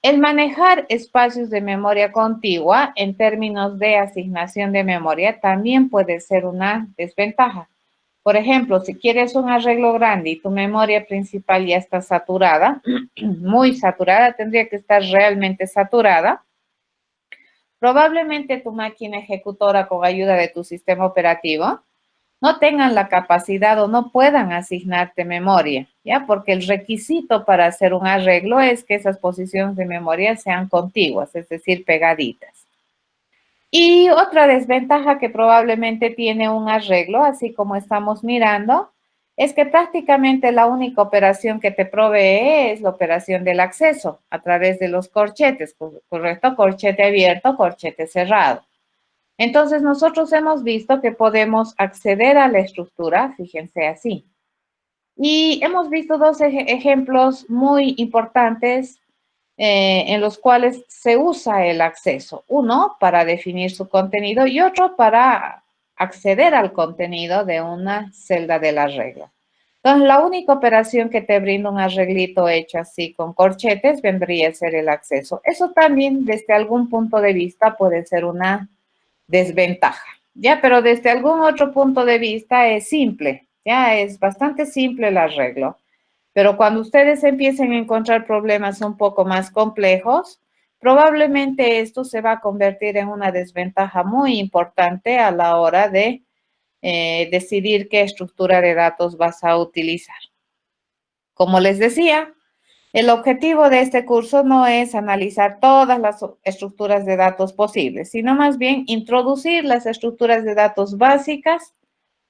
S1: El manejar espacios de memoria contigua en términos de asignación de memoria también puede ser una desventaja. Por ejemplo, si quieres un arreglo grande y tu memoria principal ya está saturada, muy saturada, tendría que estar realmente saturada, probablemente tu máquina ejecutora con ayuda de tu sistema operativo no tengan la capacidad o no puedan asignarte memoria, ¿ya? Porque el requisito para hacer un arreglo es que esas posiciones de memoria sean contiguas, es decir, pegaditas. Y otra desventaja que probablemente tiene un arreglo, así como estamos mirando, es que prácticamente la única operación que te provee es la operación del acceso a través de los corchetes, ¿correcto? Corchete abierto, corchete cerrado. Entonces, nosotros hemos visto que podemos acceder a la estructura, fíjense así. Y hemos visto dos ejemplos muy importantes en los cuales se usa el acceso. Uno para definir su contenido y otro para acceder al contenido de una celda del arreglo. Entonces, la única operación que te brinda un arreglito hecho así con corchetes vendría a ser el acceso. Eso también, desde algún punto de vista, puede ser una desventaja, ¿ya? Pero desde algún otro punto de vista es simple, ¿ya? Es bastante simple el arreglo. Pero cuando ustedes empiecen a encontrar problemas un poco más complejos, probablemente esto se va a convertir en una desventaja muy importante a la hora de decidir qué estructura de datos vas a utilizar. Como les decía, el objetivo de este curso no es analizar todas las estructuras de datos posibles, sino más bien introducir las estructuras de datos básicas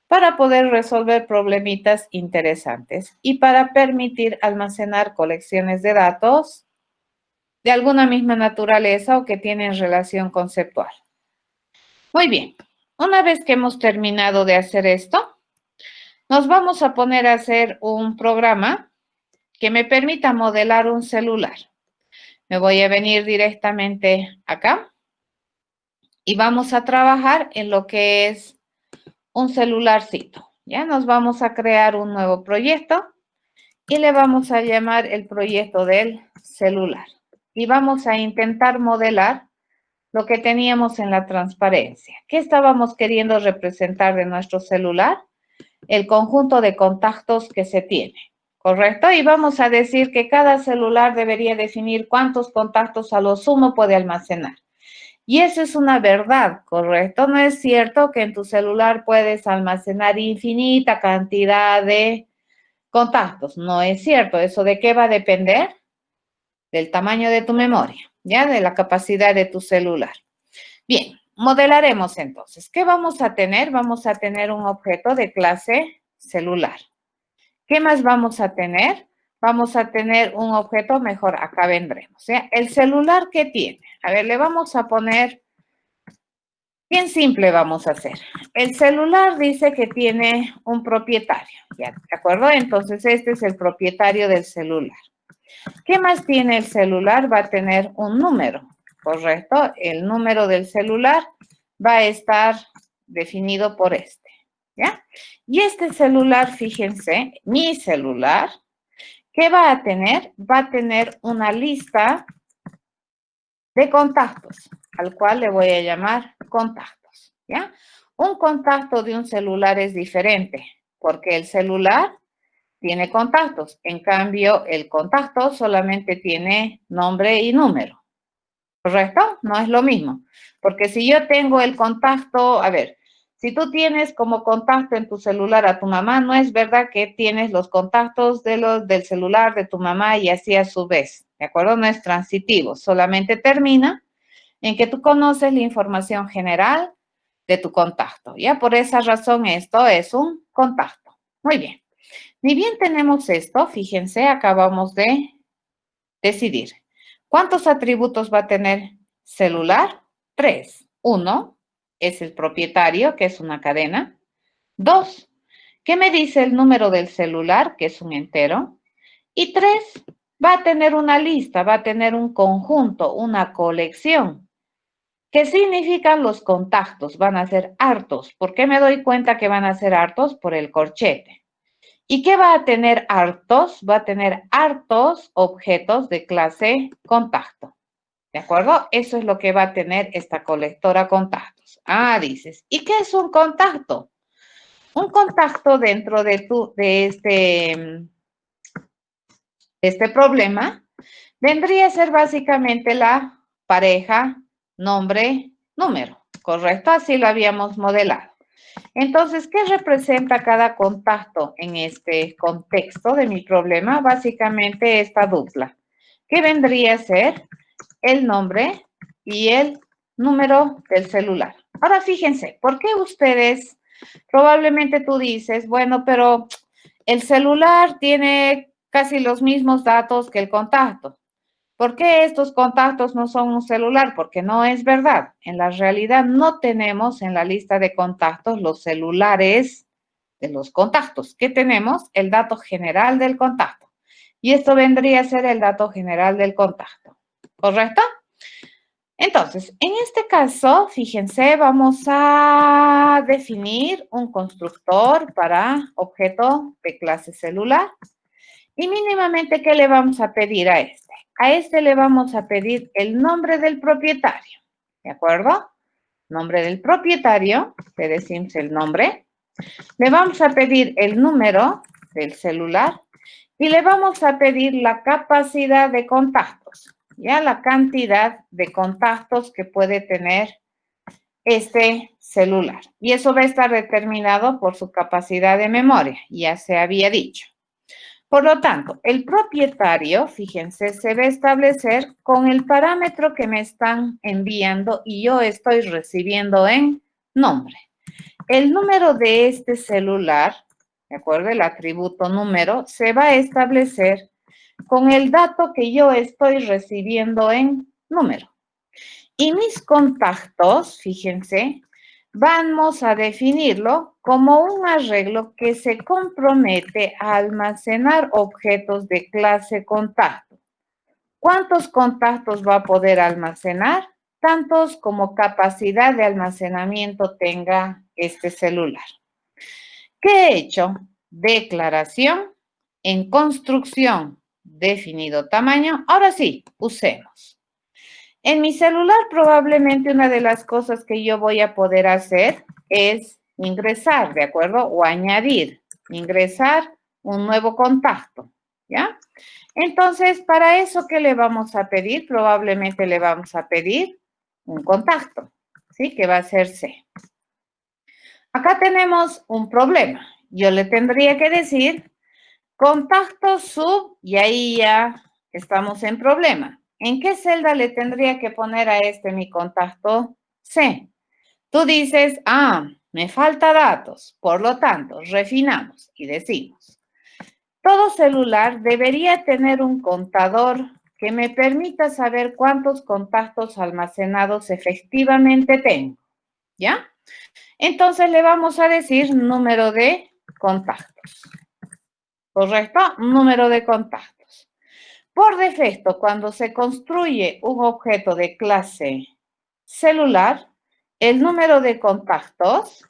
S1: para poder resolver problemitas interesantes y para permitir almacenar colecciones de datos de alguna misma naturaleza o que tienen relación conceptual. Muy bien, una vez que hemos terminado de hacer esto, nos vamos a poner a hacer un programa que me permita modelar un celular. Me voy a venir directamente acá y vamos a trabajar en lo que es un celularcito. Ya nos vamos a crear un nuevo proyecto y le vamos a llamar el proyecto del celular. Y vamos a intentar modelar lo que teníamos en la transparencia. ¿Qué estábamos queriendo representar de nuestro celular? El conjunto de contactos que se tiene, ¿correcto? Y vamos a decir que cada celular debería definir cuántos contactos a lo sumo puede almacenar. Y eso es una verdad, ¿correcto? No es cierto que en tu celular puedes almacenar infinita cantidad de contactos. No es cierto. ¿Eso de qué va a depender? Del tamaño de tu memoria, ¿ya? De la capacidad de tu celular. Bien, modelaremos entonces. ¿Qué vamos a tener? Vamos a tener un objeto de clase celular. ¿Qué más vamos a tener? Vamos a tener un objeto, mejor acá vendremos, ¿ya? El celular, ¿qué tiene? A ver, le vamos a poner, bien simple vamos a hacer. El celular dice que tiene un propietario, ¿ya? ¿De acuerdo? Entonces, este es el propietario del celular. ¿Qué más tiene el celular? Va a tener un número, ¿correcto? El número del celular va a estar definido por este, ¿ya? Y este celular, fíjense, mi celular, ¿qué va a tener? Va a tener una lista de contactos, al cual le voy a llamar contactos, ¿ya? Un contacto de un celular es diferente, porque el celular tiene contactos. En cambio, el contacto solamente tiene nombre y número, ¿correcto? No es lo mismo, porque si yo tengo el contacto, a ver, si tú tienes como contacto en tu celular a tu mamá, no es verdad que tienes los contactos del celular de tu mamá y así a su vez, ¿de acuerdo? No es transitivo, solamente termina en que tú conoces la información general de tu contacto, ¿ya? Por esa razón esto es un contacto. Muy bien. Ni bien tenemos esto, fíjense, acabamos de decidir. ¿Cuántos atributos va a tener celular? 3. 1 es el propietario, que es una cadena. 2, ¿qué me dice el número del celular, que es un entero? Y 3, va a tener una lista, va a tener un conjunto, una colección. ¿Qué significan los contactos? Van a ser hartos. ¿Por qué me doy cuenta que van a ser hartos? Por el corchete. ¿Y qué va a tener hartos? Va a tener hartos objetos de clase contacto. ¿De acuerdo? Eso es lo que va a tener esta colectora contactos. Ah, dices, ¿y qué es un contacto? Un contacto dentro de este problema vendría a ser básicamente la pareja nombre, número, ¿correcto? Así lo habíamos modelado. Entonces, ¿qué representa cada contacto en este contexto de mi problema? Básicamente esta dupla, que vendría a ser el nombre y el número del celular. Ahora fíjense, ¿por qué ustedes, probablemente tú dices, bueno, pero el celular tiene casi los mismos datos que el contacto? ¿Por qué estos contactos no son un celular? Porque no es verdad. En la realidad no tenemos en la lista de contactos los celulares de los contactos. ¿Qué tenemos? El dato general del contacto. Y esto vendría a ser el dato general del contacto. ¿Correcto? Entonces, en este caso, fíjense, vamos a definir un constructor para objeto de clase celular. Y mínimamente, ¿qué le vamos a pedir a este? A este le vamos a pedir el nombre del propietario, ¿de acuerdo? Nombre del propietario, le decimos el nombre. Le vamos a pedir el número del celular y le vamos a pedir la capacidad de contactos, ya la cantidad de contactos que puede tener este celular. Y eso va a estar determinado por su capacidad de memoria, ya se había dicho. Por lo tanto, el propietario, fíjense, se va a establecer con el parámetro que me están enviando y yo estoy recibiendo en nombre. El número de este celular, ¿de acuerdo? El atributo número se va a establecer con el dato que yo estoy recibiendo en número. Y mis contactos, fíjense, vamos a definirlo como un arreglo que se compromete a almacenar objetos de clase contacto. ¿Cuántos contactos va a poder almacenar? Tantos como capacidad de almacenamiento tenga este celular. ¿Qué he hecho? Declaración en construcción, definido tamaño. Ahora sí, usemos. En mi celular probablemente una de las cosas que yo voy a poder hacer es ingresar, ¿de acuerdo? O añadir, ingresar un nuevo contacto, ¿ya? Entonces, para eso, ¿qué le vamos a pedir? Probablemente le vamos a pedir un contacto, ¿sí? Que va a ser C. Acá tenemos un problema. Yo le tendría que decir contacto sub y ahí ya estamos en problema. ¿En qué celda le tendría que poner a este mi contacto C? Tú dices, me falta datos. Por lo tanto, refinamos y decimos, todo celular debería tener un contador que me permita saber cuántos contactos almacenados efectivamente tengo, ¿ya? Entonces le vamos a decir número de contactos. ¿Correcto? Número de contactos. Por defecto, cuando se construye un objeto de clase celular, el número de contactos,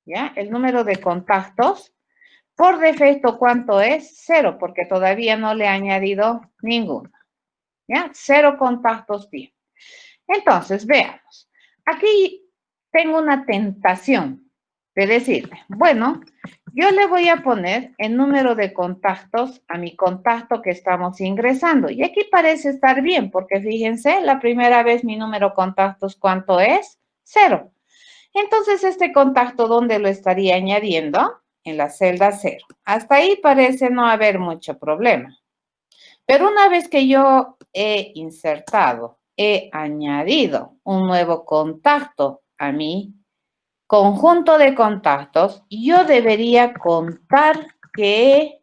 S1: ¿ya? El número de contactos, por defecto, ¿cuánto es? 0, porque todavía no le he añadido ninguno, ¿ya? 0 contactos bien. Entonces, veamos. Aquí tengo una tentación de decirle, bueno, yo le voy a poner el número de contactos a mi contacto que estamos ingresando. Y aquí parece estar bien, porque fíjense, la primera vez mi número de contactos, ¿cuánto es? 0. Entonces, este contacto, ¿dónde lo estaría añadiendo? En la celda 0. Hasta ahí parece no haber mucho problema. Pero una vez que yo he insertado, he añadido un nuevo contacto a mi conjunto de contactos, yo debería contar que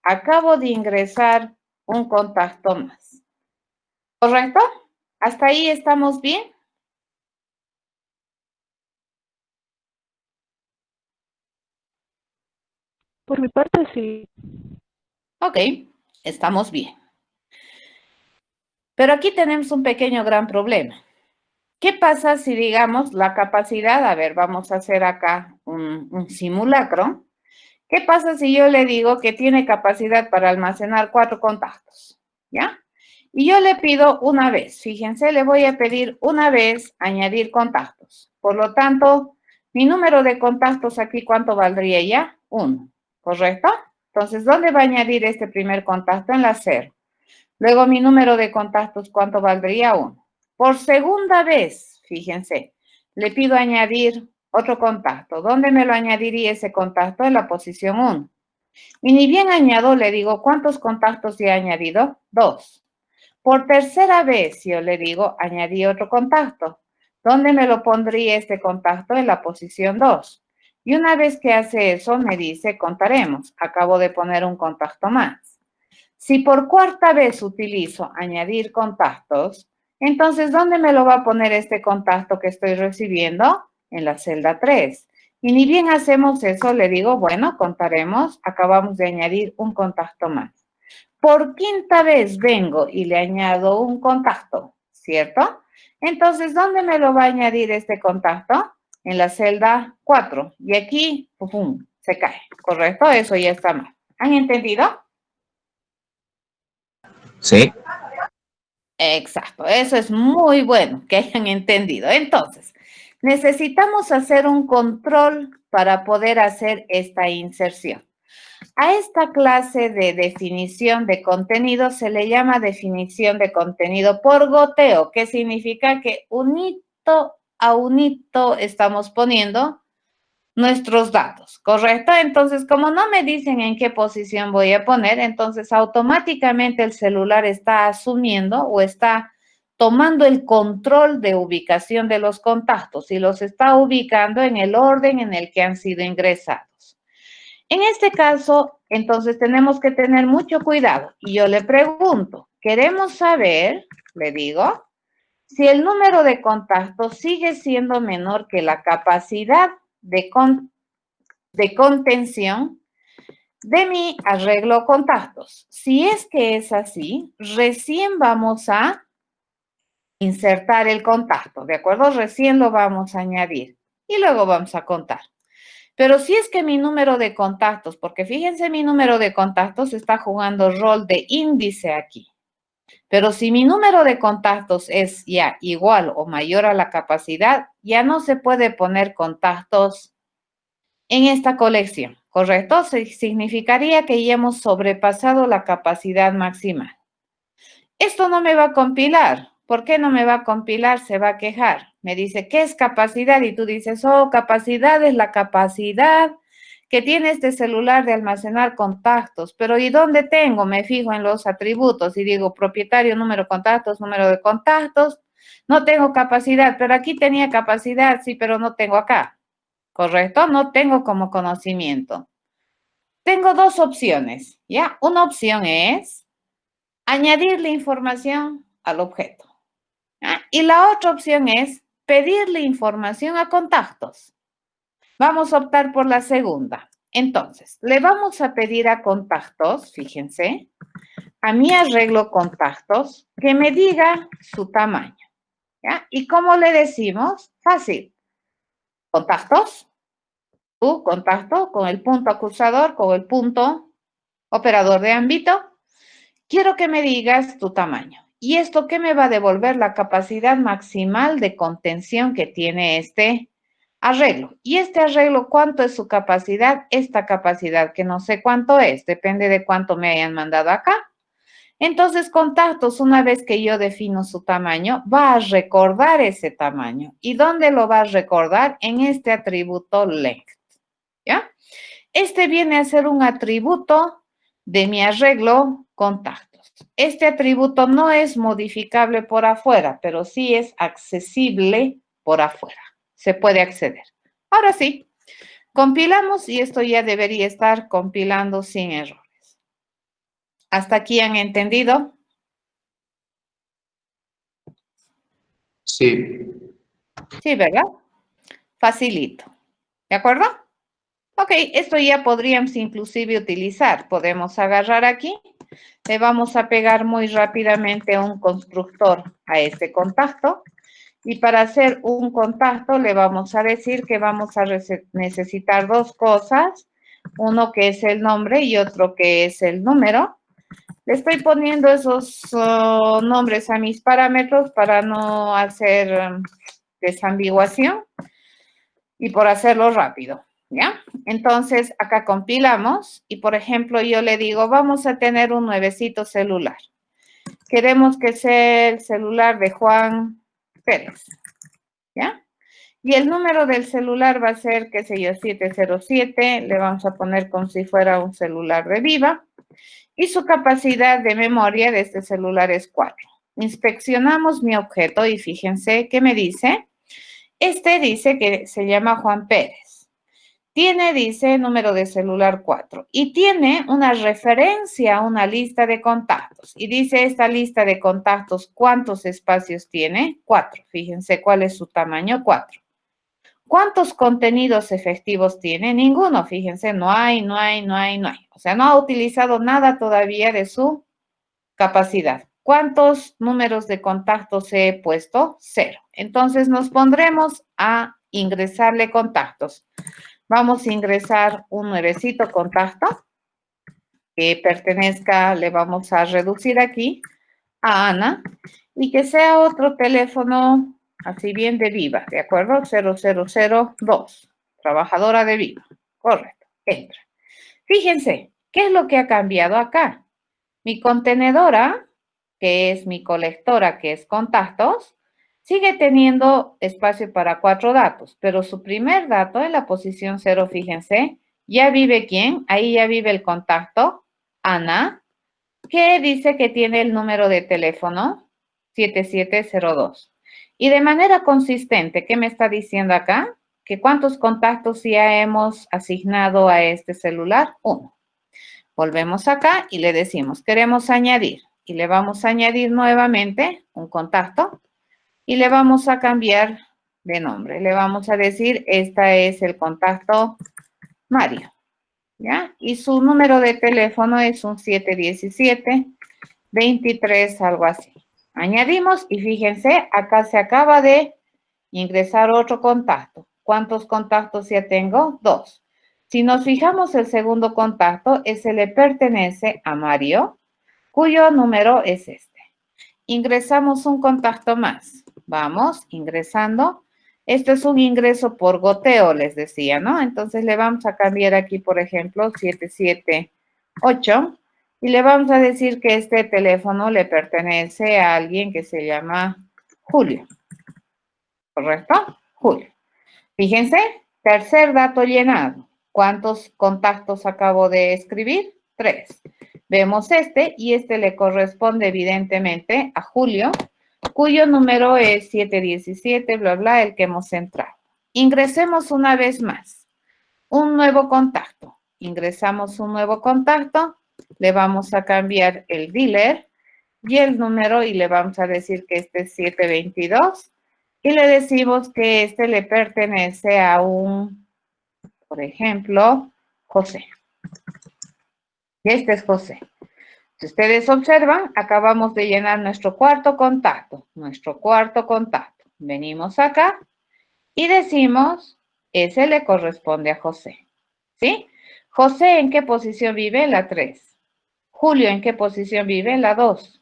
S1: acabo de ingresar un contacto más. ¿Correcto? ¿Hasta ahí estamos bien?
S6: Por mi parte, sí.
S1: Ok, estamos bien. Pero aquí tenemos un pequeño gran problema. ¿Qué pasa si, digamos, la capacidad, a ver, vamos a hacer acá un simulacro. ¿Qué pasa si yo le digo que tiene capacidad para almacenar 4 contactos? ¿Ya? Y yo le pido una vez, fíjense, le voy a pedir una vez añadir contactos. Por lo tanto, mi número de contactos aquí, ¿cuánto valdría ya? 1, ¿correcto? Entonces, ¿dónde va a añadir este primer contacto? En la 0. Luego, mi número de contactos, ¿cuánto valdría? 1. Por segunda vez, fíjense, le pido añadir otro contacto. ¿Dónde me lo añadiría ese contacto? En la posición 1. Y ni bien añado, le digo, ¿cuántos contactos ya he añadido? 2. Por tercera vez, yo le digo, añadí otro contacto. ¿Dónde me lo pondría este contacto? En la posición 2. Y una vez que hace eso, me dice, contaremos. Acabo de poner un contacto más. Si por cuarta vez utilizo añadir contactos, entonces, ¿dónde me lo va a poner este contacto que estoy recibiendo? En la celda 3. Y ni bien hacemos eso, le digo, bueno, contaremos, acabamos de añadir un contacto más. Por quinta vez vengo y le añado un contacto, ¿cierto? Entonces, ¿dónde me lo va a añadir este contacto? En la celda 4. Y aquí, ¡pum!, se cae, ¿correcto? Eso ya está mal. ¿Han entendido?
S4: Sí.
S1: Exacto, eso es muy bueno que hayan entendido. Entonces, necesitamos hacer un control para poder hacer esta inserción. A esta clase de definición de contenido se le llama definición de contenido por goteo, que significa que unito a unito estamos poniendo nuestros datos, ¿correcto? Entonces, como no me dicen en qué posición voy a poner, entonces automáticamente el celular está asumiendo o está tomando el control de ubicación de los contactos y los está ubicando en el orden en el que han sido ingresados. En este caso, entonces tenemos que tener mucho cuidado. Y yo le pregunto, queremos saber, le digo, si el número de contactos sigue siendo menor que la capacidad de contención de mi arreglo contactos. Si es que es así, recién vamos a insertar el contacto, ¿de acuerdo? Recién lo vamos a añadir y luego vamos a contar. Pero si es que mi número de contactos, porque fíjense, mi número de contactos está jugando rol de índice aquí. Pero si mi número de contactos es ya igual o mayor a la capacidad, ya no se puede poner contactos en esta colección, ¿correcto? Significaría que ya hemos sobrepasado la capacidad máxima. Esto no me va a compilar. ¿Por qué no me va a compilar? Se va a quejar. Me dice, ¿qué es capacidad? Y tú dices, oh, capacidad es la capacidad que tiene este celular de almacenar contactos. Pero ¿y dónde tengo? Me fijo en los atributos y digo, propietario, número de contactos, número de contactos. No tengo capacidad, pero aquí tenía capacidad, sí, pero no tengo acá. ¿Correcto? No tengo como conocimiento. Tengo dos opciones, ¿ya? Una opción es añadirle información al objeto. ¿Ya? Y la otra opción es pedirle información a contactos. Vamos a optar por la segunda. Entonces, le vamos a pedir a contactos, fíjense, a mi arreglo contactos, que me diga su tamaño. ¿Ya? ¿Y cómo le decimos? Fácil. Contactos. Tu contacto con el punto acusador, con el punto operador de ámbito. Quiero que me digas tu tamaño. ¿Y esto qué me va a devolver? La capacidad maximal de contención que tiene este arreglo. ¿Y este arreglo cuánto es su capacidad? Esta capacidad que no sé cuánto es, depende de cuánto me hayan mandado acá. Entonces, contactos, una vez que yo defino su tamaño, va a recordar ese tamaño. ¿Y dónde lo va a recordar? En este atributo length. ¿Ya? Este viene a ser un atributo de mi arreglo contactos. Este atributo no es modificable por afuera, pero sí es accesible por afuera. Se puede acceder. Ahora sí, compilamos y esto ya debería estar compilando sin errores. ¿Hasta aquí han entendido?
S2: Sí.
S1: Sí, ¿verdad? Facilito. ¿De acuerdo? Ok, esto ya podríamos inclusive utilizar. Podemos agarrar aquí, le vamos a pegar muy rápidamente un constructor a este contacto. Y para hacer un contacto le vamos a decir que vamos a necesitar dos cosas. Uno que es el nombre y otro que es el número. Le estoy poniendo esos nombres a mis parámetros para no hacer desambiguación y por hacerlo rápido. ¿Ya? Entonces, acá compilamos y, por ejemplo, yo le digo, vamos a tener un nuevecito celular. Queremos que sea el celular de Juan Pérez. ¿ya? Y el número del celular va a ser, qué sé yo, 707, le vamos a poner como si fuera un celular de Viva, y su capacidad de memoria de este celular es 4. Inspeccionamos mi objeto y fíjense qué me dice. Este dice que se llama Juan Pérez. Tiene, dice, número de celular 4 y tiene una referencia a una lista de contactos. Y dice esta lista de contactos, ¿cuántos espacios tiene? 4. Fíjense cuál es su tamaño, 4. ¿Cuántos contenidos efectivos tiene? Ninguno, fíjense, no hay. O sea, no ha utilizado nada todavía de su capacidad. ¿Cuántos números de contactos he puesto? 0. Entonces nos pondremos a ingresarle contactos. Vamos a ingresar un nuevecito contacto que pertenezca, le vamos a reducir aquí a Ana y que sea otro teléfono así bien de Viva, ¿de acuerdo? 0002, trabajadora de Viva. Correcto, entra. Fíjense, ¿qué es lo que ha cambiado acá? Mi contenedora, que es mi colectora, que es contactos, sigue teniendo espacio para 4 datos, pero su primer dato en la posición 0, fíjense, ya vive ¿quién? Ahí ya vive el contacto, Ana, que dice que tiene el número de teléfono 7702. Y de manera consistente, ¿qué me está diciendo acá? Que cuántos contactos ya hemos asignado a este celular. 1. Volvemos acá y le decimos, queremos añadir. Y le vamos a añadir nuevamente un contacto y le vamos a cambiar de nombre. Le vamos a decir, este es el contacto Mario, ¿ya? Y su número de teléfono es un 717-23, algo así. Añadimos y fíjense, acá se acaba de ingresar otro contacto. ¿Cuántos contactos ya tengo? 2. Si nos fijamos, el segundo contacto, ese le pertenece a Mario, cuyo número es este. Ingresamos un contacto más. Vamos ingresando. Este es un ingreso por goteo, les decía, ¿no? Entonces le vamos a cambiar aquí, por ejemplo, 778 y le vamos a decir que este teléfono le pertenece a alguien que se llama Julio. ¿Correcto? Julio. Fíjense, tercer dato llenado. ¿Cuántos contactos acabo de escribir? 3. Vemos este y este le corresponde evidentemente a Julio, cuyo número es 717, bla, bla, el que hemos entrado. Ingresemos una vez más. Un nuevo contacto. Ingresamos un nuevo contacto, le vamos a cambiar el dealer y el número y le vamos a decir que este es 722 y le decimos que este le pertenece a un, por ejemplo, José. Y este es José. Si ustedes observan, acabamos de llenar nuestro cuarto contacto. Venimos acá y decimos, ese le corresponde a José. ¿Sí? José, ¿en qué posición vive? En la 3. Julio, ¿en qué posición vive? En la 2.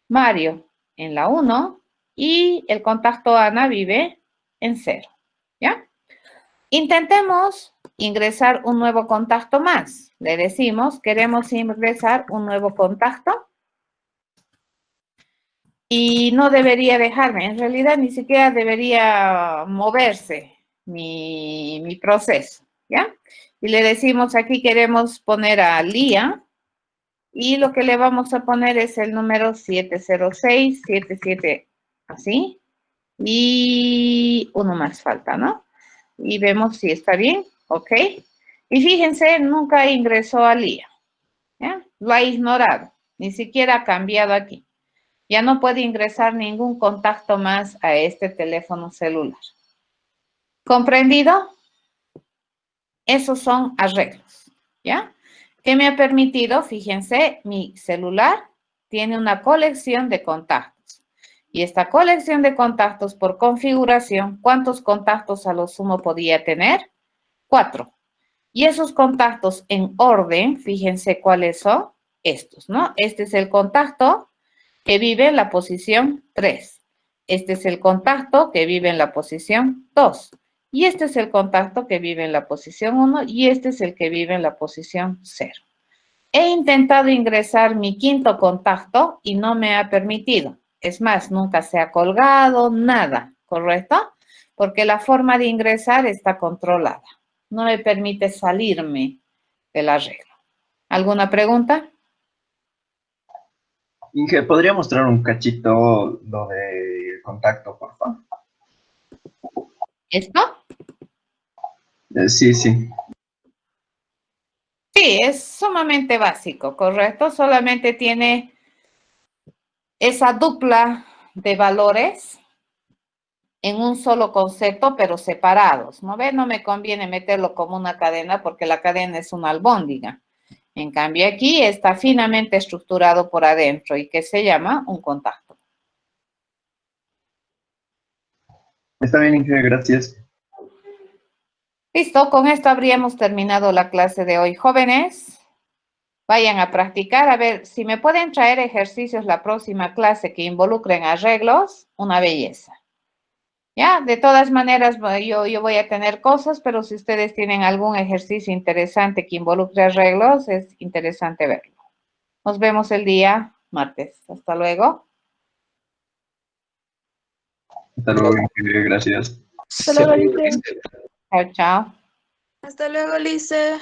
S1: Mario, en la 1. Y el contacto Ana vive en 0. ¿Ya? Intentemos ingresar un nuevo contacto más. Le decimos, queremos ingresar un nuevo contacto. Y no debería dejarme, en realidad ni siquiera debería moverse mi proceso, ¿ya? Y le decimos aquí queremos poner a Lía y lo que le vamos a poner es el número 70677, así. Y uno más falta, ¿no? Y vemos si está bien, ¿ok? Y fíjense, nunca ingresó a Lía, ¿ya? Lo ha ignorado, ni siquiera ha cambiado aquí. Ya no puede ingresar ningún contacto más a este teléfono celular. ¿Comprendido? Esos son arreglos, ¿ya? ¿Qué me ha permitido? Fíjense, mi celular tiene una colección de contactos. Y esta colección de contactos por configuración, ¿cuántos contactos a lo sumo podía tener? 4. Y esos contactos en orden, fíjense cuáles son estos, ¿no? Este es el contacto que vive en la posición 3. Este es el contacto que vive en la posición 2. Y este es el contacto que vive en la posición 1 y este es el que vive en la posición 0. He intentado ingresar mi quinto contacto y no me ha permitido. Es más, nunca se ha colgado, nada, ¿correcto? porque la forma de ingresar está controlada. No me permite salirme del arreglo. ¿Alguna pregunta?
S5: Inge, ¿podría mostrar un cachito lo de contacto, por favor?
S1: ¿Esto?
S5: Sí, sí.
S1: Sí, es sumamente básico, ¿correcto? Solamente tiene esa dupla de valores en un solo concepto, pero separados. ¿No ve? No me conviene meterlo como una cadena porque la cadena es una albóndiga. En cambio, aquí está finamente estructurado por adentro y que se llama un contacto.
S5: Está bien, Inge, gracias.
S1: Listo, con esto habríamos terminado la clase de hoy. Jóvenes, vayan a practicar. A ver, si me pueden traer ejercicios la próxima clase que involucren arreglos, una belleza. Ya, de todas maneras, yo voy a tener cosas, pero si ustedes tienen algún ejercicio interesante que involucre arreglos, es interesante verlo. Nos vemos el día martes. Hasta luego.
S5: Hasta luego, Inge, gracias.
S6: Hasta luego, Lice.
S1: Chao, chao.
S7: Hasta luego, Lice.